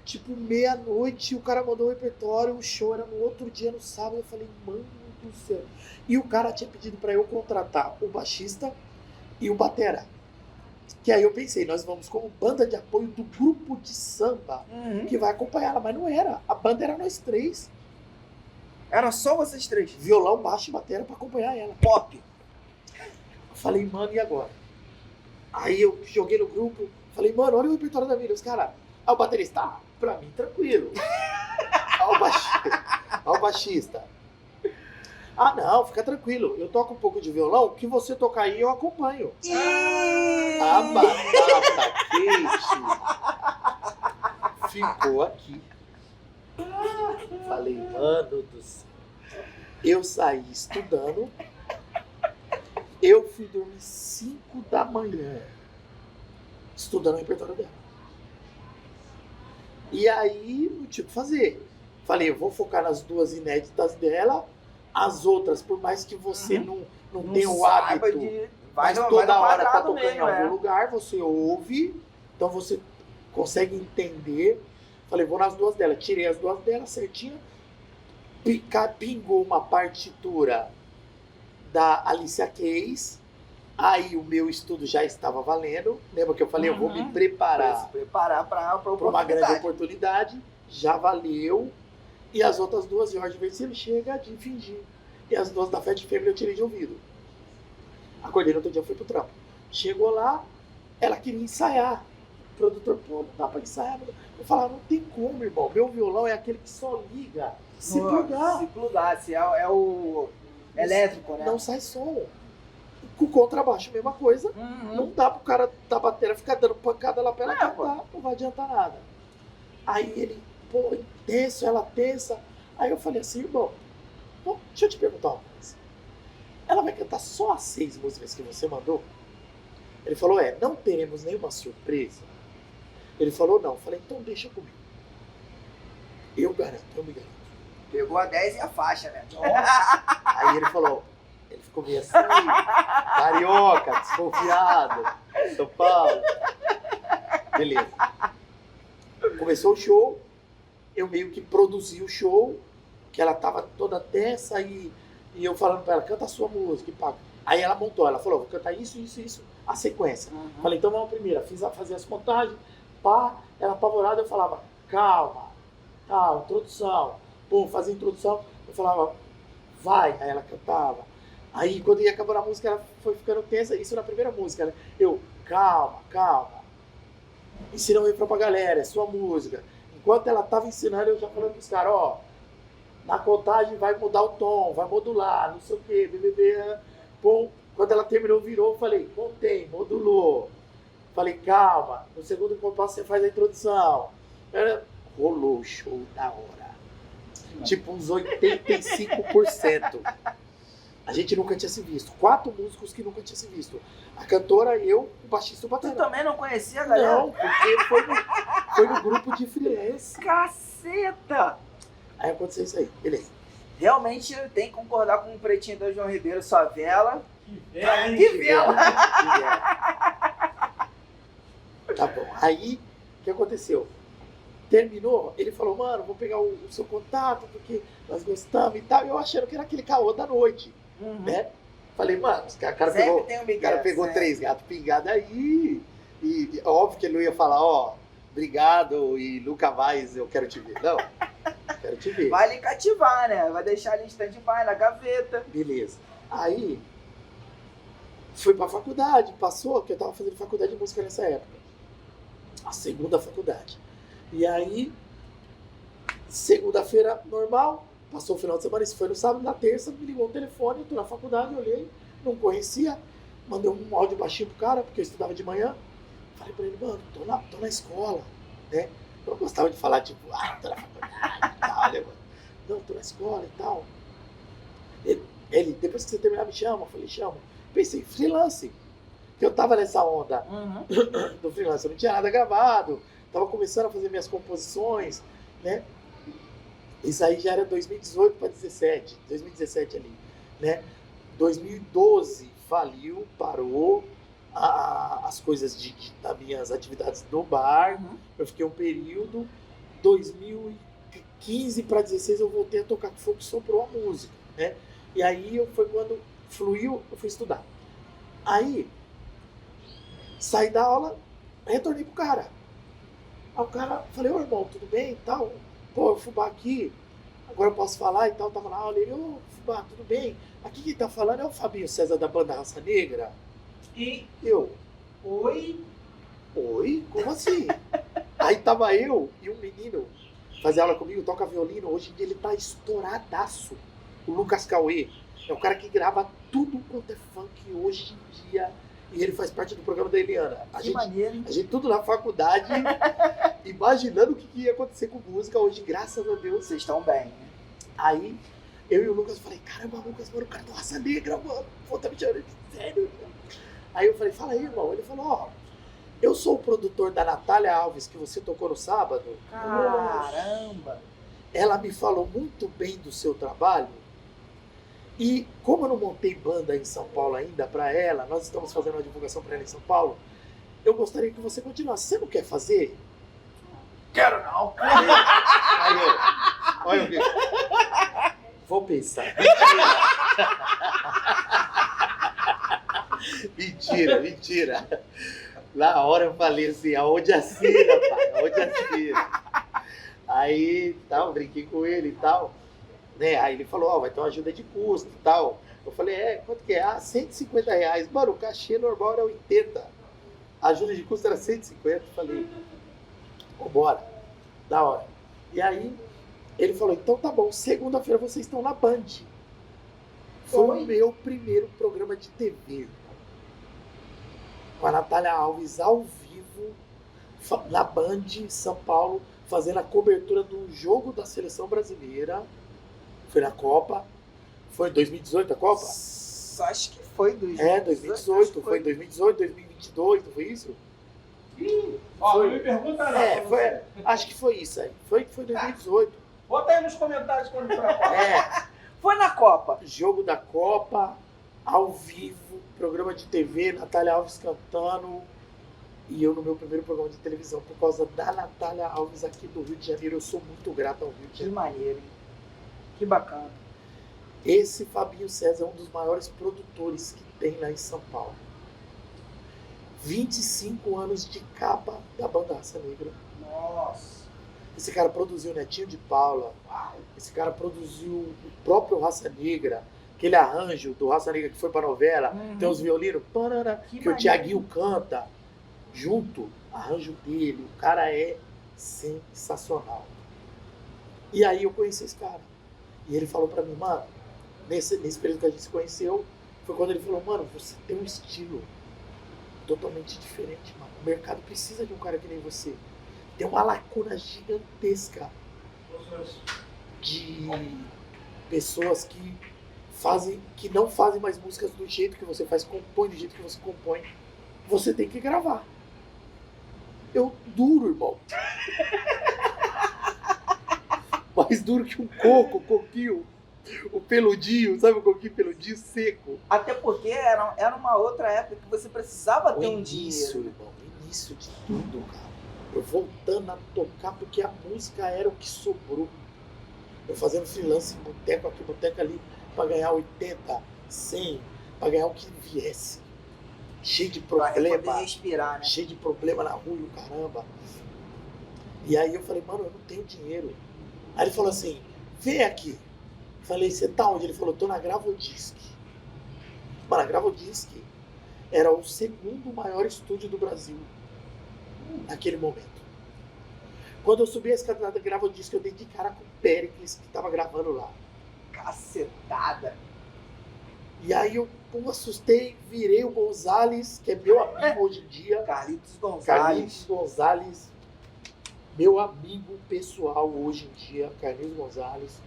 tipo meia-noite, o cara mandou o repertório, o show era no outro dia, no sábado. Eu falei, mano do céu. E o cara tinha pedido pra eu contratar o baixista e o batera. Que aí eu pensei, nós vamos como banda de apoio do grupo de samba que vai acompanhar ela, mas não era. A banda era nós 3. Era só vocês 3? Violão, baixo e batera pra acompanhar ela. Pop. Eu falei, mano, e agora? Aí eu joguei no grupo, falei, mano, olha o repertório da Miriam. Os caras, o baterista, pra mim, tranquilo. Ao baixista. Ah, não, fica tranquilo. Eu toco um pouco de violão, o que você tocar aí eu acompanho. A batata quente ficou aqui. Falei, mano do céu. Eu saí estudando. Eu fui dormir 5 da manhã estudando o repertório dela. E aí, não tinha o que fazer. Falei, eu vou focar nas 2 inéditas dela. As outras, por mais que você não tenha o hábito, mas toda hora tá tocando em algum lugar, você ouve, então você consegue entender. Falei, vou nas 2 dela. Tirei as 2 dela certinho. Pingou uma partitura da Alicia Keys. Aí o meu estudo já estava valendo. Lembra que eu falei, eu vou me preparar para uma grande oportunidade. Já valeu. E as outras 2, Jorge Versilo, chega de fingir. E as 2 da Fat Family eu tirei de ouvido. Acordei no outro dia, fui pro trampo. Chegou lá, ela queria ensaiar. O produtor, pô, não dá pra ensaiar. Eu falava, não tem como, irmão. Meu violão é aquele que só liga. Se plugar. Se plugar, é o elétrico, né? Não sai som. Com o contrabaixo, mesma coisa. Uhum. Não dá pro cara da bateria ficar dando pancada lá pra ela É, pô. cantar. Não vai adiantar nada. Aí ele, pô, intenso, ela tensa. Aí eu falei assim, irmão, bom, deixa eu te perguntar uma coisa. Ela vai cantar só as 6 músicas que você mandou? Ele falou, não teremos nenhuma surpresa? Ele falou, não. Eu falei, então deixa comigo. Eu garanto, eu me garanto. Pegou a 10 e a faixa, né? Aí ele falou, ele ficou meio assim, carioca, desconfiado, São Paulo. Beleza. Começou o show, eu meio que produzi o show, que ela tava toda tensa e eu falando pra ela, canta a sua música e pá. Aí ela montou, ela falou, vou cantar isso, a sequência. Uhum. Falei, então vamos a primeira, fazer as contagens, pá, ela apavorada, eu falava, calma, introdução. Pô, fazia a introdução, eu falava, vai, aí ela cantava. Aí quando ia acabar a música, ela foi ficando tensa, isso na primeira música, né? Eu, calma. Ensina o refrão pra galera, é sua música. Enquanto ela tava ensinando, eu já falando pros caras, ó, na contagem vai mudar o tom, vai modular, não sei o quê, BBB. Pô, quando ela terminou, virou, eu falei, contém, modulou. Falei, calma, no segundo compasso você faz a introdução. Rolou o show da hora. Tipo uns 85%. A gente nunca tinha se visto. 4 músicos que nunca tinha se visto. A cantora, eu, o baixista e o Tu batera. também não conhecia a galera? Não, porque foi no grupo de freelance. Caceta! Aí aconteceu isso aí, beleza. Realmente tem que concordar com o pretinho da João Ribeiro, sua vela. Que Que vela! Tá bom. Aí, o que aconteceu? Terminou, ele falou, mano, vou pegar o seu contato, porque nós gostamos e tal. Eu achando que era aquele caô da noite, né? Falei, mano, o cara Sempre tem um Miguel, cara pegou sempre. 3 gatos pingados aí. E óbvio que ele não ia falar, ó, obrigado e nunca mais eu quero te ver. Não, quero te ver. Vai lhe cativar, né? Vai deixar ali em stand-by na gaveta. Beleza. Aí, fui pra faculdade, passou, porque eu tava fazendo faculdade de música nessa época. A segunda faculdade. E aí, segunda-feira normal, passou o final de semana, isso foi no sábado, na terça, me ligou o telefone, eu tô na faculdade, olhei, não conhecia, mandei um áudio baixinho pro cara, porque eu estudava de manhã. Falei pra ele, mano, tô na escola, né? Eu gostava de falar, tipo, tô na faculdade e tal, né, mano? Não, tô na escola e tal. Ele, depois que você terminar, me chama. Eu falei, chama. Pensei, freelance. Que eu tava nessa onda do freelance, eu não tinha nada gravado, tava começando a fazer minhas composições, né? Isso aí já era 2018 para 2017 ali, né? 2012 faliu, parou as coisas das minhas atividades no bar. Eu fiquei um período, 2015 para 2016 eu voltei a tocar, que foi o que sobrou a música, né? E aí foi quando fluiu, eu fui estudar. Aí, saí da aula, retornei pro cara. Aí o cara, falei, ô irmão, tudo bem e tal? Pô, o Fubá aqui, agora eu posso falar e tal, tava na aula. Ele, ô Fubá, tudo bem? Aqui quem tá falando é o Fabinho César da banda Raça Negra. E Eu, oi? como assim? Aí tava eu e um menino, fazer aula comigo, toca violino, hoje em dia ele tá estouradaço. O Lucas Cauê, é o cara que grava tudo quanto é funk hoje em dia. E ele faz parte do programa da Eliana. Maneiro. A gente tudo na faculdade, imaginando o que ia acontecer com música. Hoje, graças a Deus, Vocês estão bem, né? Aí, eu e o Lucas falei, caramba, Lucas, mano, o cara do Raça Negra, mano. Pô, tá me chamando de sério. Aí eu falei, fala aí, irmão. Ele falou, ó, eu sou o produtor da Natália Alves, que você tocou no sábado. Caramba! Ela me falou muito bem do seu trabalho. E como eu não montei banda em São Paulo ainda para ela, nós estamos fazendo uma divulgação para ela em São Paulo, eu gostaria que você continuasse. Você não quer fazer? Quero não! Aí eu, olha o que. Vou pensar. Mentira. Na hora eu falei assim, aonde assina, pai? Aonde assina? Aí, tal, brinquei com ele e tal. Né? Aí ele falou, ó, vai ter uma ajuda de custo e tal. Eu falei, quanto que é? Ah, R$150. Mano, o cachê normal era 80. A ajuda de custo era 150. Eu falei, vambora, da hora. E aí, ele falou, então tá bom, segunda-feira vocês estão na Band. Foi o meu primeiro programa de TV. Com a Natália Alves ao vivo, na Band, São Paulo, fazendo a cobertura do jogo da seleção brasileira. Foi na Copa. Foi em 2018 a Copa? Acho que foi 2018. 2018. Foi em 2018, 2022, não foi isso? Não me pergunta não. Acho que foi isso aí. Foi 2018. Bota aí nos comentários quando foi a Copa. Foi na Copa. Jogo da Copa, ao vivo, programa de TV, Natália Alves cantando. E eu no meu primeiro programa de televisão, por causa da Natália Alves aqui do Rio de Janeiro. Eu sou muito grato ao Rio de Janeiro. Que maneiro, hein? Que bacana. Esse Fabinho César é um dos maiores produtores que tem lá em São Paulo. 25 anos de capa da banda Raça Negra. Nossa. Esse cara produziu Netinho de Paula. Esse cara produziu o próprio Raça Negra. Aquele arranjo do Raça Negra que foi pra novela. Tem os violinos. Que o Thiaguinho canta. Junto, arranjo dele. O cara é sensacional. E aí eu conheci esse cara. E ele falou pra mim, mano, nesse período que a gente se conheceu, foi quando ele falou, mano, você tem um estilo totalmente diferente, mano. O mercado precisa de um cara que nem você. Tem uma lacuna gigantesca de pessoas que não fazem mais músicas do jeito que você faz, compõe do jeito que você compõe. Você tem que gravar. Eu duro, irmão. Mais duro que um coco, o coquinho, o peludinho, sabe o coquinho peludinho seco? Até porque era uma outra época que você precisava ter um início, dinheiro. irmão, o início de tudo, cara. Eu voltando a tocar porque a música era o que sobrou. Eu fazendo freelance em boteco aqui, boteco ali, pra ganhar 80, 100, pra ganhar o que viesse. Cheio de Pra problema. poder respirar, né? Cheio de problema na rua e o caramba. E aí eu falei, mano, eu não tenho dinheiro. Aí ele falou assim, vem aqui. Falei, você tá onde? Ele falou, tô na Gravodisc. Mano, a Gravodisc era o segundo maior estúdio do Brasil naquele momento. Quando eu subi a escada da Gravodisc, eu dei de cara com o Péricles, que tava gravando lá. Cacetada. E aí eu assustei, virei o Gonzalez, que é meu amigo hoje em dia. Carlitos Carlitos Gonzalez, meu amigo pessoal hoje em dia, Carlitos Gonzalez.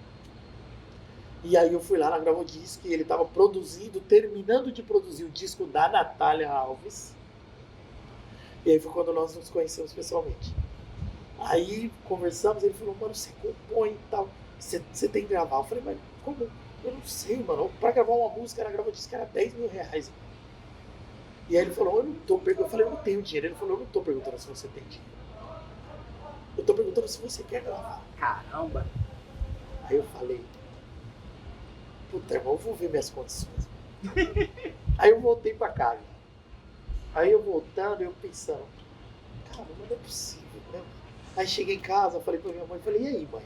E aí eu fui lá na Gravodisc, ele estava terminando de produzir o disco da Natália Alves. E aí foi quando nós nos conhecemos pessoalmente. Aí conversamos, ele falou, mano, você compõe e tal, você tem que gravar. Eu falei, mas como? Eu não sei, mano, pra gravar uma música na Gravodisc era R$10 mil. E aí ele falou, eu falei, eu não tenho dinheiro. Ele falou, eu não tô perguntando se você tem dinheiro. Eu tô perguntando se você quer gravar. Caramba. Aí eu falei, puta, irmão, eu vou ver minhas condições. Aí eu voltei pra casa. Aí eu voltando, eu pensando, cara, não é possível, né? Aí cheguei em casa, falei pra minha mãe, e aí, mãe?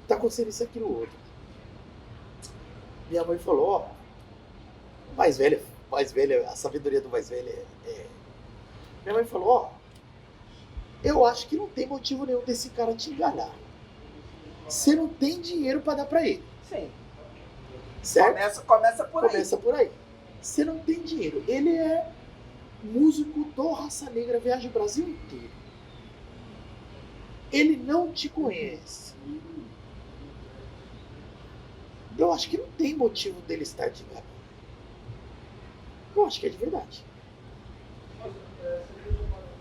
Tá acontecendo isso, aquilo, outro. Minha mãe falou, ó, mais velha, a sabedoria do mais velho é... Minha mãe falou, ó, eu acho que não tem motivo nenhum desse cara te enganar. Você não tem dinheiro pra dar pra ele. Sim. Certo? Começa por aí. Começa por aí. Você não tem dinheiro. Ele é músico do Raça Negra, viaja o Brasil inteiro. Ele não te conhece. Eu acho que não tem motivo dele estar te enganando. Eu acho que é de verdade.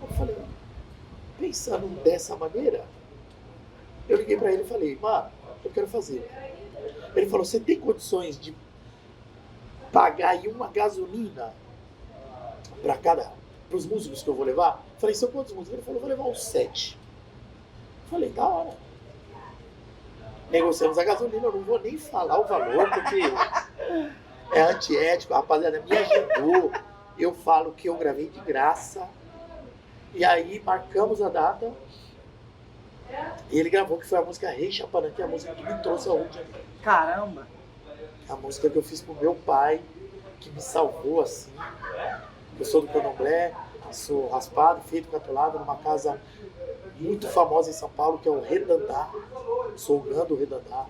Eu falei, pensando dessa maneira, eu liguei pra ele e falei, mano, eu quero fazer. Ele falou, você tem condições de pagar aí uma gasolina para os músicos que eu vou levar? Eu falei, são quantos músicos? Ele falou, vou levar uns 7. Eu falei, da hora. Negociamos a gasolina, eu não vou nem falar o valor, porque é antiético, a rapaziada me ajudou. Eu falo que eu gravei de graça. E aí marcamos a data. E ele gravou, que foi a música Rei Chapanã, que é a música que me trouxe ao Rio de Janeiro. Caramba. A música que eu fiz pro meu pai, que me salvou, assim. Eu sou do Candomblé, sou raspado, feito capelado numa casa muito famosa em São Paulo, que é o Redandá. Sou o Gando Redandá,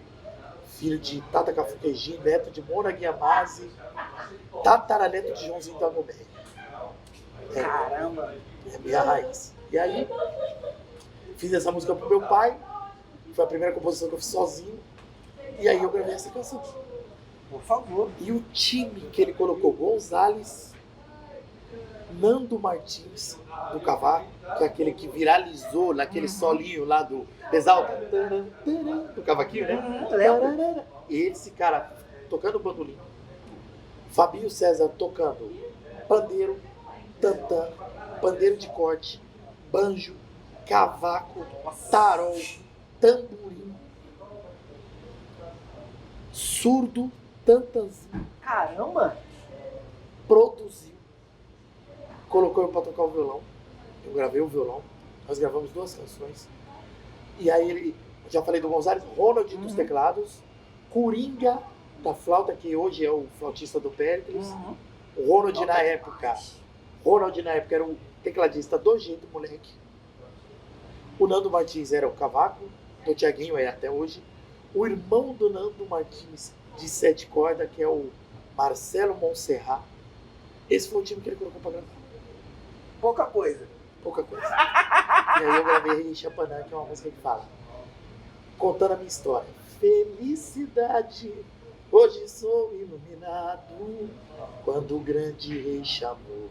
filho de Tata Cafuqueji, neto de Mona Guiamazzi, tataraneto de Joãozinho Dagobert. Caramba! É minha raiz. E aí, fiz essa música pro meu pai, foi a primeira composição que eu fiz sozinho, e aí eu gravei essa canção. Por favor. E o time que ele colocou, Gonzales, Nando Martins, do cavaco, que é aquele que viralizou naquele solinho lá do Exalta, do cavaquinho, né? Esse cara tocando bandolim. Fabinho César tocando pandeiro, tantã, pandeiro de corte, banjo, cavaco, tarol, tamborim, surdo, tantanzinho. Caramba! Produziu. Colocou eu pra tocar o violão. Eu gravei o violão. Nós gravamos 2 canções. E aí ele, já falei do Gonzales, Ronald dos teclados, Coringa da flauta, que hoje é o flautista do Péricles. O Ronald na época era o tecladista do jeito, moleque. O Nando Martins era o cavaco, do Tiaguinho é até hoje. O irmão do Nando Martins, de 7 cordas, que é o Marcelo Monserrat. Esse foi o time que ele colocou pra gravar. Pouca coisa. Pouca coisa. E aí eu gravei Chapanã, que é uma música que fala, contando a minha história. Felicidade, hoje sou iluminado, quando o grande rei chamou,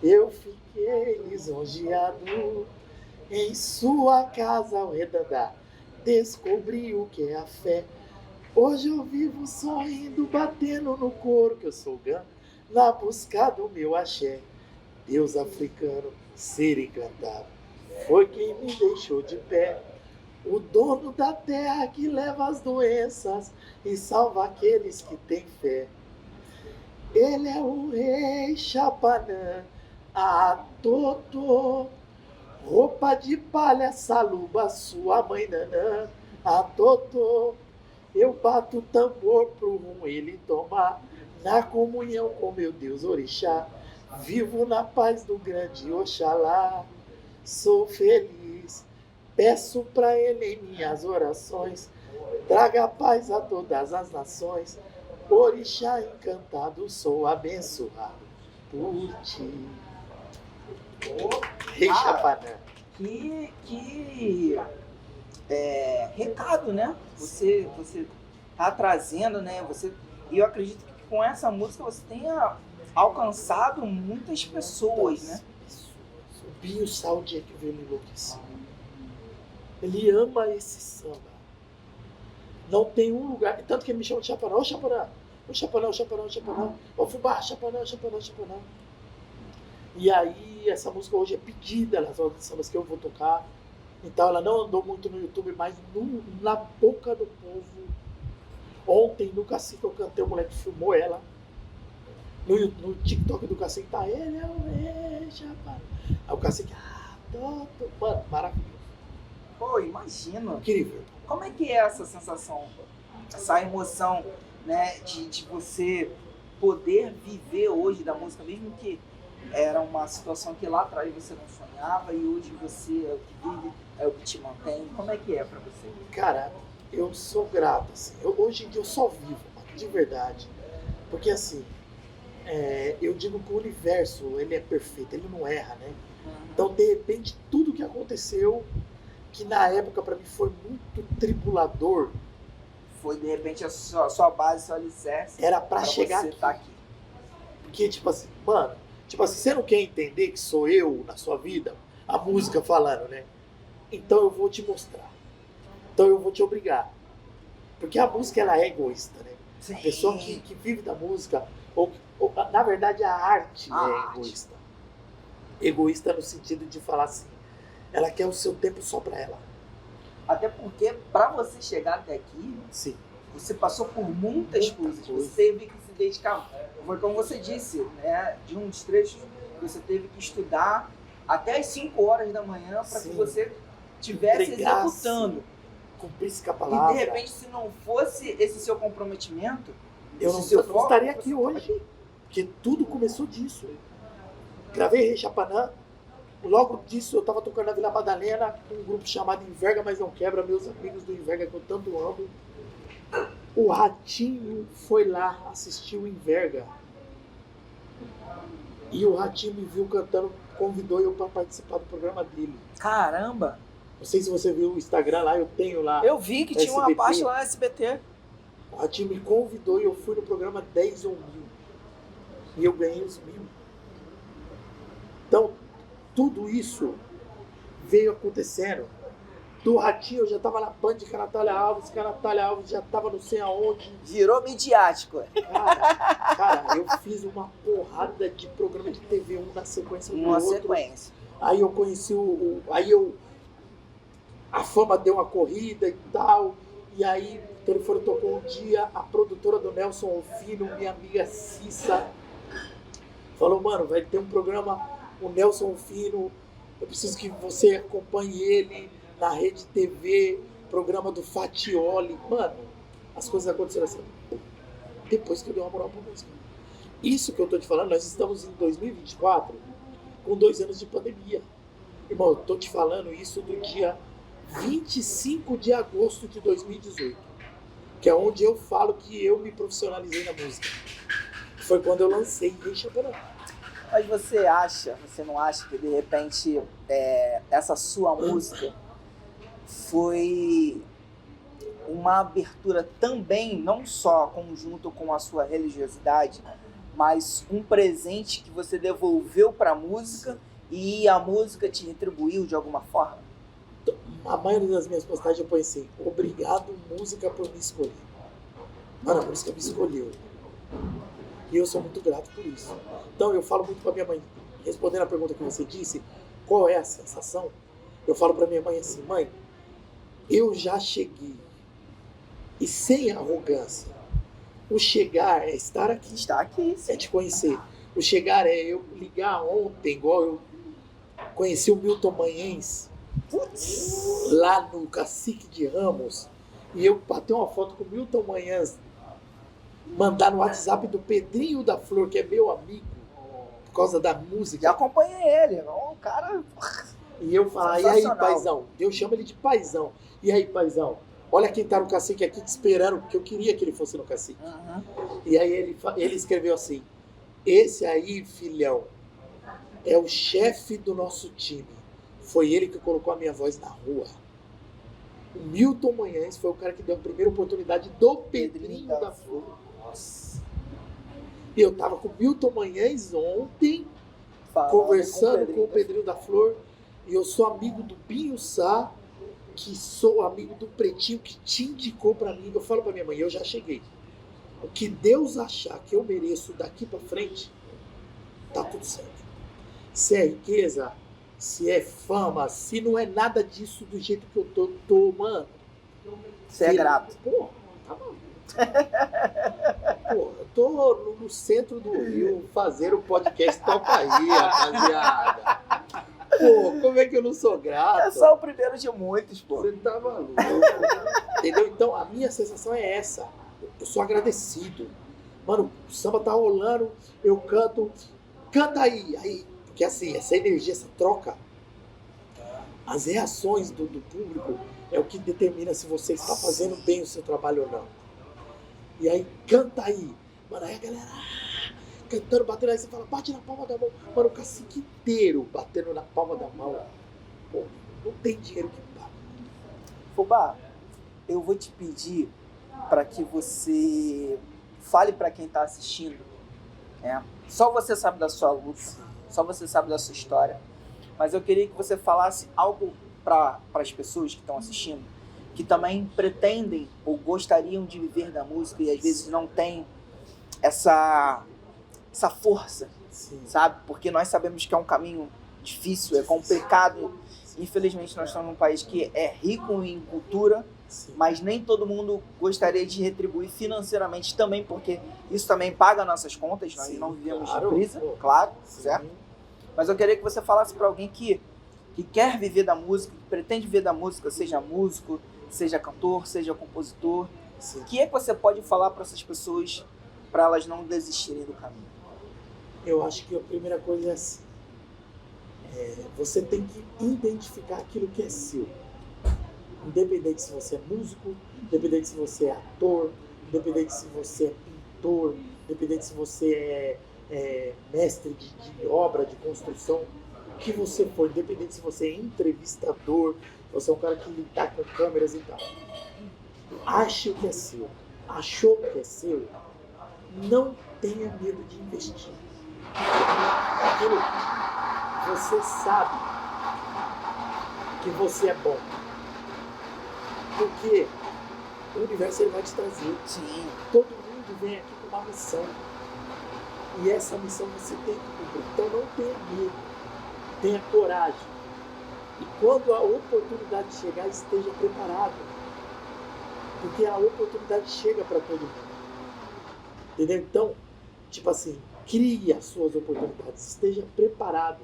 eu fiquei lisonjeado, em sua casa ao Redandá, descobri o que é a fé. Hoje eu vivo sorrindo, batendo no couro, que eu sou Gando, na busca do meu axé. Deus africano, ser encantado, foi quem me deixou de pé. O dono da terra que leva as doenças e salva aqueles que têm fé. Ele é o rei Chapanã, a Totô. Roupa de palha, saluba, sua mãe Nanã, a Totô. Eu bato o tambor pro rum ele tomar, na comunhão com meu Deus Orixá. Vivo na paz do grande Oxalá, sou feliz, peço pra ele em minhas orações, traga paz a todas as nações, Orixá encantado, sou abençoado por ti. Rei Chapanã. Que recado, né? Você tá trazendo, né? E eu acredito que com essa música você tenha alcançado muitas pessoas, né? O Binho Saudi é que veio me enlouquecer. Ele ama esse samba. Não tem um lugar. Tanto que ele me chama de Chapanã. Ô Chapanã, ô Chapanã, ô Chapanã, ô Chapanã. Ô Fubá, Chapanã, Chapanã, Chapanã. E aí, essa música hoje é pedida nas outras sambas que eu vou tocar. Então ela não andou muito no YouTube, mas na boca do povo. Ontem, no Cacique, eu cantei, o moleque filmou ela. No TikTok do Cacique tá ele, é o rei Chapanã. Aí o Cacique, mano, maravilhoso. Pô, imagina. Incrível. Como é que é essa sensação, essa emoção, né, de você poder viver hoje da música, mesmo que era uma situação que lá atrás você não sonhava e hoje você é o que vive, é o que te mantém. Como é que é pra você? Cara, eu sou grato, assim. Hoje em dia eu só vivo, mano, de verdade. Porque assim, eu digo que o universo, ele é perfeito, ele não erra, né? Então, de repente, tudo que aconteceu, que na época pra mim foi muito tribulador, foi de repente a sua base, seu alicerce, era pra chegar você aqui. tá aqui. Porque, tipo assim, mano, você não quer entender que sou eu na sua vida? A música falando, né? Então eu vou te mostrar. Então eu vou te obrigar. Porque a música, ela é egoísta, né? Sim. A pessoa que vive da música, ou na verdade a arte é egoísta. Egoísta no sentido de falar assim, ela quer o seu tempo só pra ela. Até porque, pra você chegar até aqui, Sim. você passou por muitas coisas. Você teve que se dedicar. Foi como você disse, né? De um dos trechos, você teve que estudar até as 5 horas da manhã para que você estivesse executando. Cumprisse com a palavra. E de repente, se não fosse esse seu comprometimento, eu não estaria aqui hoje, porque tudo começou disso. Gravei Rei Chapanã, logo disso eu estava tocando na Vila Madalena, com um grupo chamado Enverga Mas Não Quebra, meus amigos do Enverga que eu tanto amo. O Ratinho foi lá assistir o Enverga. E o Ratinho me viu cantando, convidou eu para participar do programa dele. Caramba! Não sei se você viu o Instagram lá, eu tenho lá. Eu vi que tinha uma parte lá no SBT. O Ratinho me convidou e eu fui no programa 10 ou 1000. E eu ganhei os 1000. Então, tudo isso veio acontecendo. Do Ratinho eu já tava na Band com a Natália Alves, já tava não sei aonde. Virou midiático. Cara, eu fiz uma porrada de programa de TV, um na sequência do outro. Sequência. Aí eu conheci a fama deu uma corrida e tal. E aí o telefone tocou um dia, a produtora do Nelson Rufino, minha amiga Cissa, falou, mano, vai ter um programa, o Nelson Rufino, eu preciso que você acompanhe ele na Rede TV, programa do Fatioli. Mano, as coisas aconteceram assim, depois que eu dei uma moral pra música. Isso que eu tô te falando, nós estamos em 2024, com 2 anos de pandemia. Irmão, eu tô te falando isso do dia 25 de agosto de 2018, que é onde eu falo que eu me profissionalizei na música. Foi quando eu lancei Rei Chapanã. Mas você não acha que de repente essa sua música foi uma abertura também, não só conjunto com a sua religiosidade, mas um presente que você devolveu para a música e a música te retribuiu de alguma forma? A maioria das minhas postagens eu ponho assim, obrigado música por me escolher. Mano, a música me escolheu. E eu sou muito grato por isso. Então eu falo muito pra minha mãe, respondendo a pergunta que você disse, qual é a sensação? Eu falo pra minha mãe assim, mãe, eu já cheguei. E sem arrogância. O chegar é estar aqui. Está aqui, sim. É te conhecer. O chegar é eu ligar ontem, igual eu conheci o Milton Manhães, lá no Cacique de Ramos, e eu bati uma foto com o Milton Manhães, mandar no WhatsApp do Pedrinho da Flor, que é meu amigo, por causa da música. Já acompanhei ele, o cara... E eu falo, e aí, paizão? Eu chamo ele de paizão. E aí, paizão? Olha quem tá no Cacique aqui te esperando, porque eu queria que ele fosse no Cacique. Uhum. E aí ele escreveu assim, esse aí, filhão, é o chefe do nosso time. Foi ele que colocou a minha voz na rua. O Milton Manhães foi o cara que deu a primeira oportunidade do Pedrinho da Flor. Nossa. E eu tava com o Milton Manhães ontem, conversando com o Pedrinho da Flor, e eu sou amigo do Binho Sá, que sou amigo do Pretinho, que te indicou pra mim. Eu falo pra minha mãe, eu já cheguei. O que Deus achar que eu mereço daqui pra frente, tá tudo certo. Se é riqueza, se é fama, se não é nada disso do jeito que eu tô mano. Você é grato. Pô, tá bom. Pô, eu tô no centro do Rio fazendo o podcast Toca Aí, rapaziada. Pô, como é que eu não sou grato? É só o primeiro de muitos, pô. Você tá maluco. Entendeu? Então, a minha sensação é essa. Eu sou agradecido. Mano, o samba tá rolando, eu canto. Canta aí. Porque assim, essa energia, essa troca, as reações do público é o que determina se você está fazendo bem o seu trabalho ou não. E aí, canta aí. Mano, aí a galera cantando, batendo, aí você fala, bate na palma da mão. Mano, o Cacique inteiro batendo na palma da mão. Pô, não tem dinheiro que paga. Fubá, eu vou te pedir para que você fale para quem está assistindo. Só você sabe da sua luta, só você sabe da sua história. Mas eu queria que você falasse algo para as pessoas que estão assistindo, que também pretendem ou gostariam de viver da música e às vezes não tem essa força, sim, sabe? Porque nós sabemos que é um caminho difícil, é complicado. Sim. Infelizmente nós estamos num país que é rico em cultura, sim, mas nem todo mundo gostaria de retribuir financeiramente também, porque isso também paga nossas contas, nós sim, não vivemos de brisa, claro, sim, certo? Mas eu queria que você falasse para alguém que quer viver da música, que pretende viver da música, seja músico, seja cantor, seja compositor. Sim. O que é que você pode falar para essas pessoas para elas não desistirem do caminho? Eu acho que a primeira coisa é assim. Você tem que identificar aquilo que é seu. Independente se você é músico, independente se você é ator, independente se você é pintor, independente se você é mestre de obra, de construção, o que você for, independente se você é entrevistador, você é um cara que lida com câmeras e tal. Ache o que é seu. Achou o que é seu, não tenha medo de investir. Aquilo você sabe que você é bom. Porque o universo ele vai te trazer. Sim. Todo mundo vem aqui com uma missão. E essa missão você tem que cumprir. Então não tenha medo. Tenha coragem. E quando a oportunidade chegar, esteja preparado. Porque a oportunidade chega para todo mundo. Entendeu? Então, tipo assim, crie as suas oportunidades. Esteja preparado.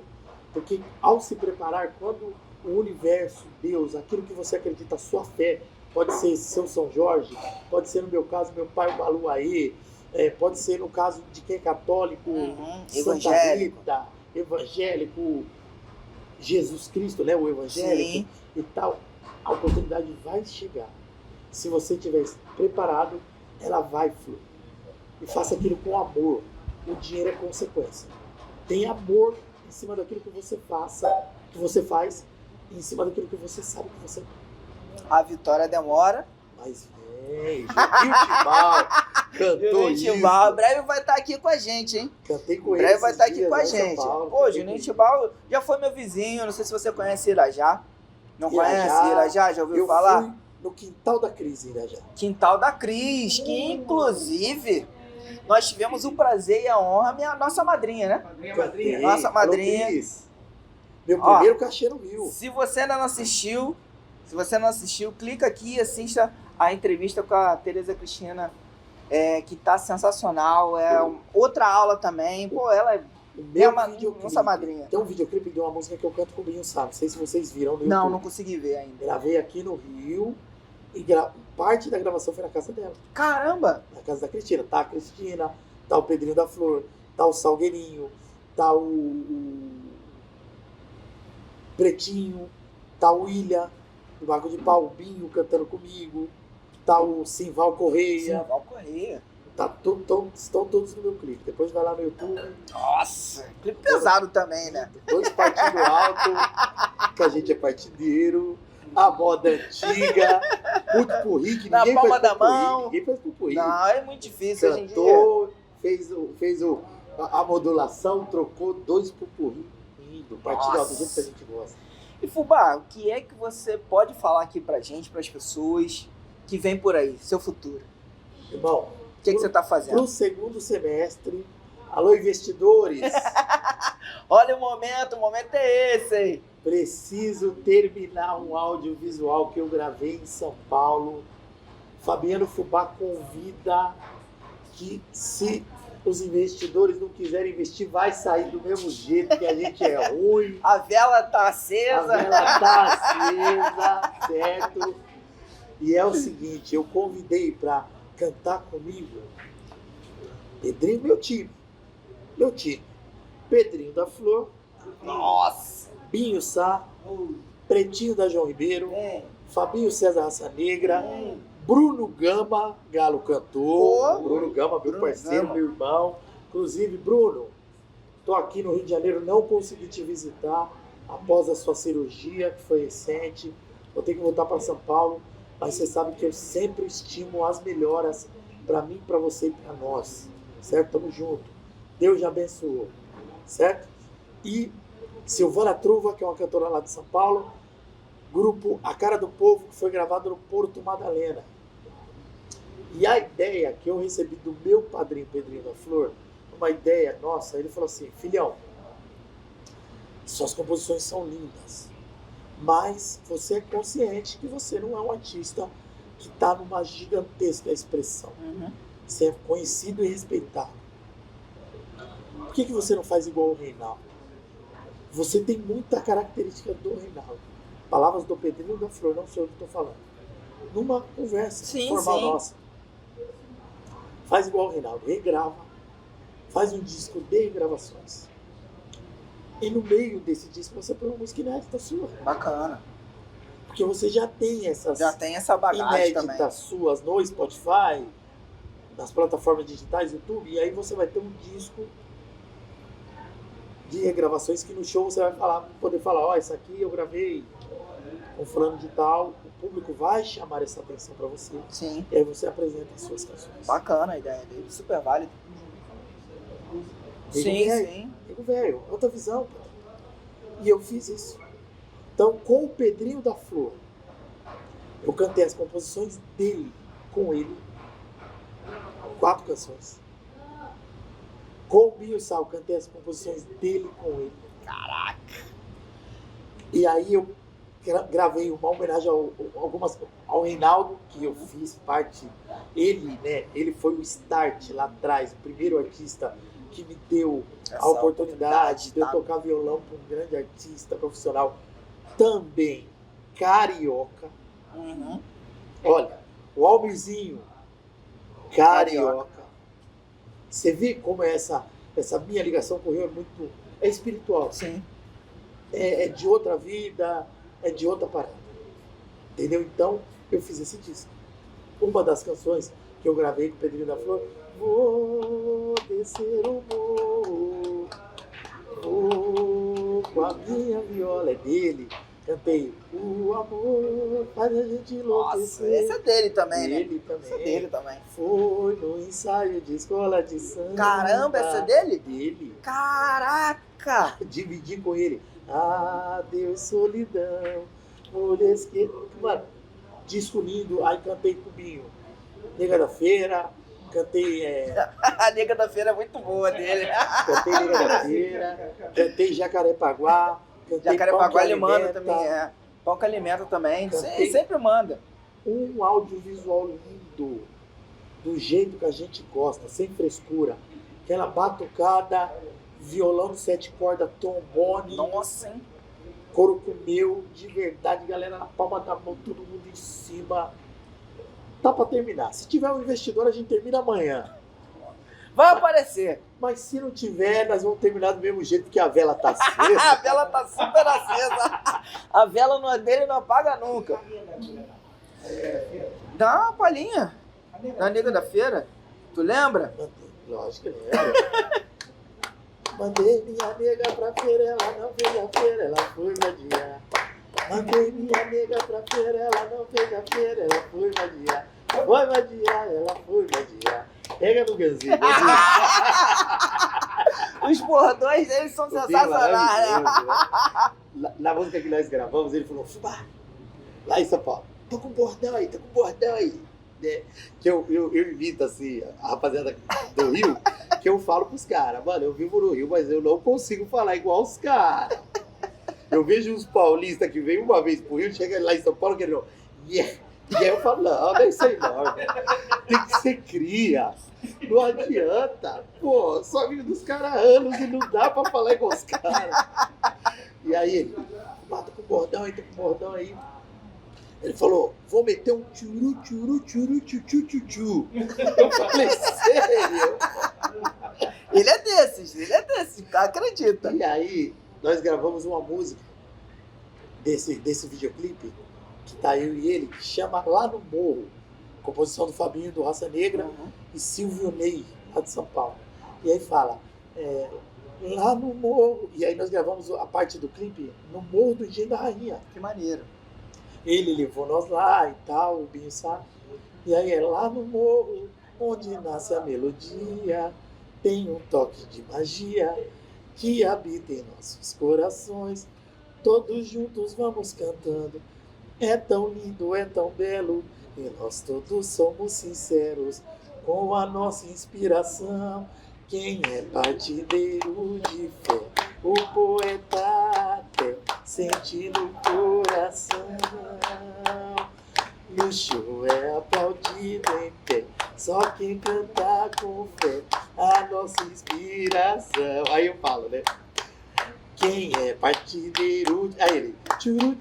Porque ao se preparar, quando o universo, Deus, aquilo que você acredita, a sua fé, pode ser seu São Jorge, pode ser no meu caso, meu pai o Baluaê, pode ser no caso de quem é católico, evangélico. Rita, evangélico, Jesus Cristo, né, o evangélico. Sim. E tal, a oportunidade vai chegar. Se você estiver preparado, ela vai fluir. E faça aquilo com amor. O dinheiro é consequência. Tem amor em cima daquilo que você faz, e em cima daquilo que você sabe que você... A vitória demora. Mas vem, Juninho Tibau cantou isso. Tibau, breve vai estar aqui com a gente, hein? Cantei com ele. Breve vai estar aqui com a gente. Paulo, pô, Juninho Tibau já foi meu vizinho, não sei se você conhece Irajá. Não conhece Irajá? Já ouviu falar? Fui no Quintal da Cris, Irajá. Quintal da Cris, que inclusive nós tivemos o prazer e a honra, nossa madrinha, né? Madrinha. Nossa madrinha. Meu primeiro cachê no Rio. Se você ainda não assistiu, clica aqui e assista a entrevista com a Tereza Cristina, que tá sensacional. É outra aula também. Pô, ela é nossa madrinha. Tem um videoclipe de uma música que eu canto com o Binho Sá. Não sei se vocês viram no YouTube. Não consegui ver ainda. Gravei aqui no Rio e parte da gravação foi na casa dela. Caramba! Na casa da Cristina. Tá a Cristina, tá o Pedrinho da Flor, tá o Salgueirinho, tá o Pretinho, tá o William, do Barco de Pau, o Binho cantando comigo, tá o Simval Correia. Estão todos no meu clipe. Depois vai lá no YouTube. Nossa, clipe pesado também, né? 2 partidos alto, que a gente é partideiro, a moda antiga, putpurri, que na ninguém palma faz da mão. Ninguém faz putpurri. Não, é muito difícil hoje em dia. Cantou, fez a modulação, trocou 2 putpurri. Partido alto, do jeito que a gente gosta. E Fubá, o que é que você pode falar aqui pra gente, pras pessoas que vem por aí, seu futuro? Irmão, o que você tá fazendo? Pro segundo semestre, alô investidores! Olha o momento é esse aí. Preciso terminar um audiovisual que eu gravei em São Paulo. Fabiano Fubá convida que se os investidores não quiserem investir, vai sair do mesmo jeito, que a gente é ruim. A vela tá acesa. A vela tá acesa, certo? E é o seguinte, eu convidei para cantar comigo Pedrinho, meu time. Pedrinho da Flor. Nossa! Binho Sá. Pretinho da João Ribeiro. Fabinho César Raça Negra. Bruno Gama, Galo Cantor. Bruno Gama, meu parceiro, meu irmão. Inclusive, Bruno, tô aqui no Rio de Janeiro, não consegui te visitar após a sua cirurgia, que foi recente. Vou ter que voltar para São Paulo, mas você sabe que eu sempre estimo as melhoras para mim, para você e para nós, certo? Tamo junto. Deus já abençoou, certo? E Silvana Truva, que é uma cantora lá de São Paulo, grupo A Cara do Povo, que foi gravado no Porto Madalena. E a ideia que eu recebi do meu padrinho Pedrinho da Flor, uma ideia nossa, ele falou assim: filhão, suas composições são lindas, mas você é consciente que você não é um artista que está numa gigantesca expressão. Você é conhecido e respeitado. Por que você não faz igual o Reinaldo? Você tem muita característica do Reinaldo. Palavras do Pedrinho da Flor, não sou eu que estou falando. Numa conversa formal nossa. Faz igual o Reinaldo, regrava, faz um disco de regravações. E no meio desse disco você põe uma música inédita sua. Bacana. Porque você já tem essas essa bagagem inéditas também. suas no Spotify, nas plataformas digitais, YouTube, e aí você vai ter um disco de regravações que no show você vai poder falar, ó, isso aqui eu gravei com fulano de tal, o público vai chamar essa atenção pra você. Sim. E aí você apresenta as suas canções. Bacana a ideia dele, super válido. Sim. Nego velho, outra visão, pô. E eu fiz isso. Então, com o Pedrinho da Flor, eu cantei as composições dele, com ele, 4 canções. Com o Binho Sal, cantei as composições dele com ele. Caraca! E aí eu gravei uma homenagem ao Reinaldo, que eu fiz parte. Ele, né? Ele foi o start lá atrás, o primeiro artista que me deu a oportunidade de eu tocar violão para um grande artista profissional, também carioca. Uhum. Olha, o Almirzinho, carioca. Você vê como essa minha ligação com o Rio é espiritual. Sim. É de outra vida, é de outra parada. Entendeu? Então, eu fiz esse disco. Uma das canções que eu gravei com o Pedrinho da Flor, vou descer o morro, vou com a minha viola, é dele. Cantei, o amor faz a gente enlouquecer. Nossa, esse é dele também, Ele né? também. Esse é dele também. Foi no ensaio de escola de samba. Caramba, esse é dele? Dele. Caraca! Dividi com ele. Adeus, solidão. Mulher esquerda. Mano, disco lindo. Aí cantei Cubinho. Nega da Feira. Cantei. A Nega da Feira é muito boa dele. Cantei Nega da Feira. Cantei Jacarepaguá. Jacarepaguá ele manda também, Pão que alimenta também. Sim, sempre manda. Um audiovisual lindo. Do jeito que a gente gosta, sem frescura. Aquela batucada, violão de 7 cordas, trombone. Nossa, hein? Coro comeu, de verdade, galera na palma da mão, todo mundo em cima. Tá pra terminar. Se tiver um investidor, a gente termina amanhã. Vai aparecer. Mas se não tiver, nós vamos terminar do mesmo jeito, porque a vela tá acesa. A vela tá super acesa. A vela não é dele, não apaga nunca. Dá uma palhinha da Nega da Feira. Tu lembra? Lógico que lembro. Mandei minha nega pra feira, ela não fez a feira, ela foi vadiar. Mandei minha nega pra feira, ela não fez a feira, ela foi vadiar. Foi vadiar, ela foi vadiar. Pega no ganzinho. Os bordões deles são sensacionais, né? Na música que nós gravamos, ele falou, Fubá, lá em São Paulo, tô com bordão aí. Né? Que eu invito assim, a rapaziada do Rio, que eu falo pros caras, mano, eu vivo no Rio, mas eu não consigo falar igual os caras. Eu vejo uns paulistas que vêm uma vez pro Rio, chega lá em São Paulo, que ele yeah. E aí eu falo, não é isso aí não, tem que ser cria, não adianta, pô, sou amigo dos caras há anos e não dá pra falar igual os caras. E aí ele, tô com bordão aí. Ele falou, vou meter um tchuru, tchu. Eu falei, sério? Ele é desses, acredita. E aí, nós gravamos uma música desse videoclipe, que tá eu e ele, que chama Lá no Morro, composição do Fabinho, do Raça Negra, e Silvio Ney, lá de São Paulo. E aí fala, lá no morro, e aí nós gravamos a parte do clipe no Morro do Engenho da Rainha. Que maneiro. Ele levou nós lá e tal, o Binho sabe. E aí é lá no morro, onde nasce a melodia, tem um toque de magia que habita em nossos corações. Todos juntos vamos cantando, é tão lindo, é tão belo, e nós todos somos sinceros com a nossa inspiração. Quem é partideiro de fé, o poeta até sente no coração. No show é aplaudido em pé, só quem canta com fé, a nossa inspiração. Aí eu falo, né? Quem é partideiro... Aí ele... Tchuru.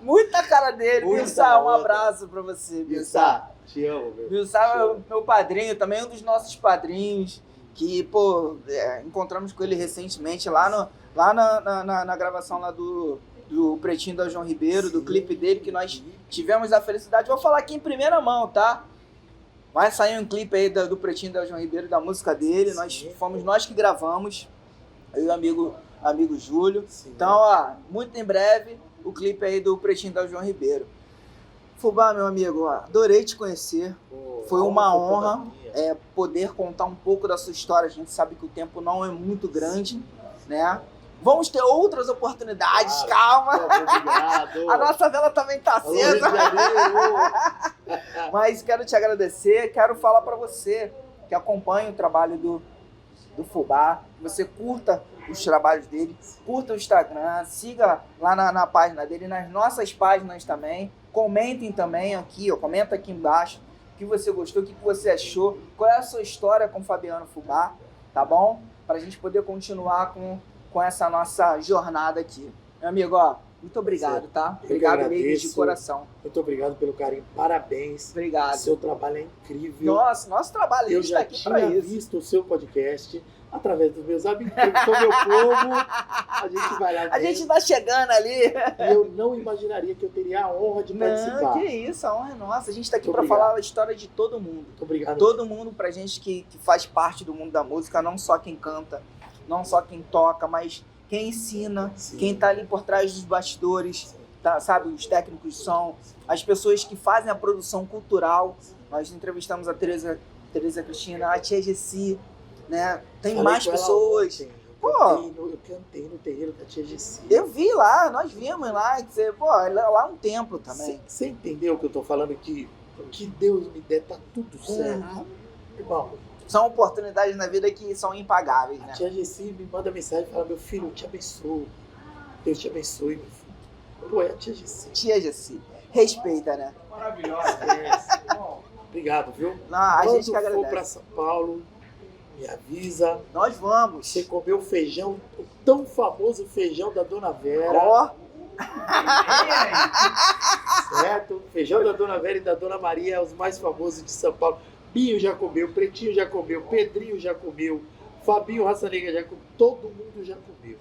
Muita cara dele. Muita Bilsá, um onda. abraço pra você, Bilsá. Bilsá, te amo, meu. Bilsá é meu padrinho, também um dos nossos padrinhos, que, pô, encontramos com ele recentemente lá na gravação lá do Pretinho da João Ribeiro, do clipe dele, que nós tivemos a felicidade. Vou falar aqui em primeira mão, tá? Vai sair um clipe aí do Pretinho da João Ribeiro, da música dele. Fomos nós que gravamos, eu e o amigo Júlio. Sim. Então, ó, muito em breve, o clipe aí do Pretinho da João Ribeiro. Fubá, meu amigo, ó, adorei te conhecer. Pô, Foi uma honra minha. poder contar um pouco da sua história. A gente sabe que o tempo não é muito grande, né? Vamos ter outras oportunidades, calma. Obrigado. A nossa vela também tá Alô, Rio de acesa. Janeiro. Mas quero te agradecer, quero falar para você que acompanha o trabalho do Fubá, que você curta os trabalhos dele, curta o Instagram, siga lá na página dele, nas nossas páginas também, comentem também aqui, ó, comenta aqui embaixo o que você gostou, o que você achou, qual é a sua história com o Fabiano Fubá, tá bom? Pra gente poder continuar com essa nossa jornada aqui. Meu amigo, ó, muito obrigado, tá? Obrigado mesmo de coração. Muito obrigado pelo carinho, parabéns. Obrigado. Seu trabalho é incrível. Nosso trabalho, a Eu gente tá já aqui pra tinha isso. visto o seu podcast através dos meus amigos, que sou meu povo. A gente vai lá A ver. gente tá chegando ali. E eu não imaginaria que eu teria a honra de participar. Não, que isso, a honra é nossa. A gente tá aqui Muito pra obrigado. falar a história de todo mundo. Muito obrigado. Todo mundo pra gente que faz parte do mundo da música, não só quem canta, não só quem toca, mas quem ensina, Sim. quem tá ali por trás dos bastidores, tá, sabe? Os técnicos de som, as pessoas que fazem a produção cultural. Nós entrevistamos a Tereza Cristina, a Tia Gessi, né? Tem Falei mais com ela pessoas. ontem. Pô. Eu cantei no terreiro da Tia Gessi. Eu vi lá, nós vimos lá, que você, pô, lá é um templo também. Você entendeu o que eu tô falando? Que o que Deus me der tá tudo certo. Uhum. Irmão, São oportunidades na vida que são impagáveis, a né? Tia Gessi me manda mensagem e fala: meu filho, eu te abençoo. Deus te abençoe, meu filho. Pô, é a Tia Gessi. Tia Gessi, respeita, né? Maravilhosa. Bom, Obrigado, viu? Não, a Quando gente que for agradece. pra São Paulo, me avisa. Nós vamos. Você comeu feijão, o tão famoso feijão da Dona Vera. Ó, Certo? Feijão da Dona Vera e da Dona Maria é os mais famosos de São Paulo. Binho já comeu, Pretinho já comeu, Pedrinho já comeu, Fabinho Raça Negra já comeu, todo mundo já comeu.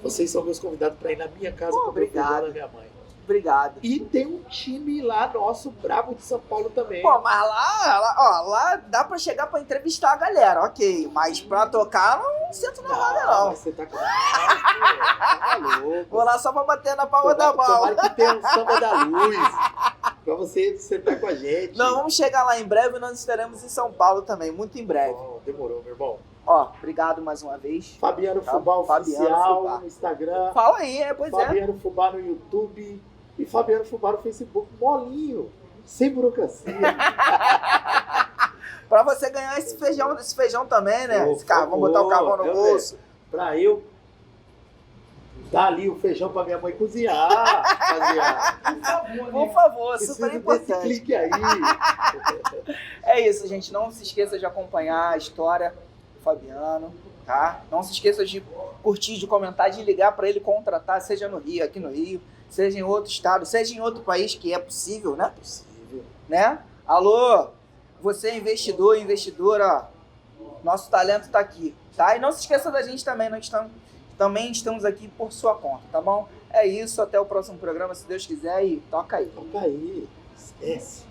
Vocês são meus convidados para ir na minha casa Pô, comer o feijão obrigado. da minha mãe. obrigado. E tem um time lá nosso, brabo de São Paulo também. Pô, mas lá dá pra chegar pra entrevistar a galera, ok. Mas pra tocar, não sinto na roda, não. Mas você tá com tá louco. Vou lá só pra bater na palma da mão. Tomara que tenha um samba da luz pra você sentar com a gente. Não, vamos chegar lá em breve e nós estaremos em São Paulo também, muito em breve. Bom, demorou, meu irmão. Ó, obrigado mais uma vez. Fabiano Tá, Fubá Fabiano Oficial Fubá. no Instagram. Fala aí, pois é. Fabiano Fubá no YouTube e Fabiano Fubá no Facebook, molinho, sem burocracia. Pra você ganhar esse feijão também, né? Por Esse carvão, favor, botar o carvão no eu bolso. Pra eu dar ali o feijão pra minha mãe cozinhar, rapaziada. por favor, Por né? favor, Preciso super desse importante. clique aí. É isso, gente. Não se esqueça de acompanhar a história do Fabiano, tá? Não se esqueça de curtir, de comentar, de ligar pra ele contratar, seja no Rio, aqui no Rio, seja em outro estado, seja em outro país, que é possível, né? Possível. Né? Alô, você investidor, investidora, nosso talento tá aqui, tá? E não se esqueça da gente também, nós também estamos aqui por sua conta, tá bom? É isso, até o próximo programa, se Deus quiser, e toca aí. Toca aí. Esquece.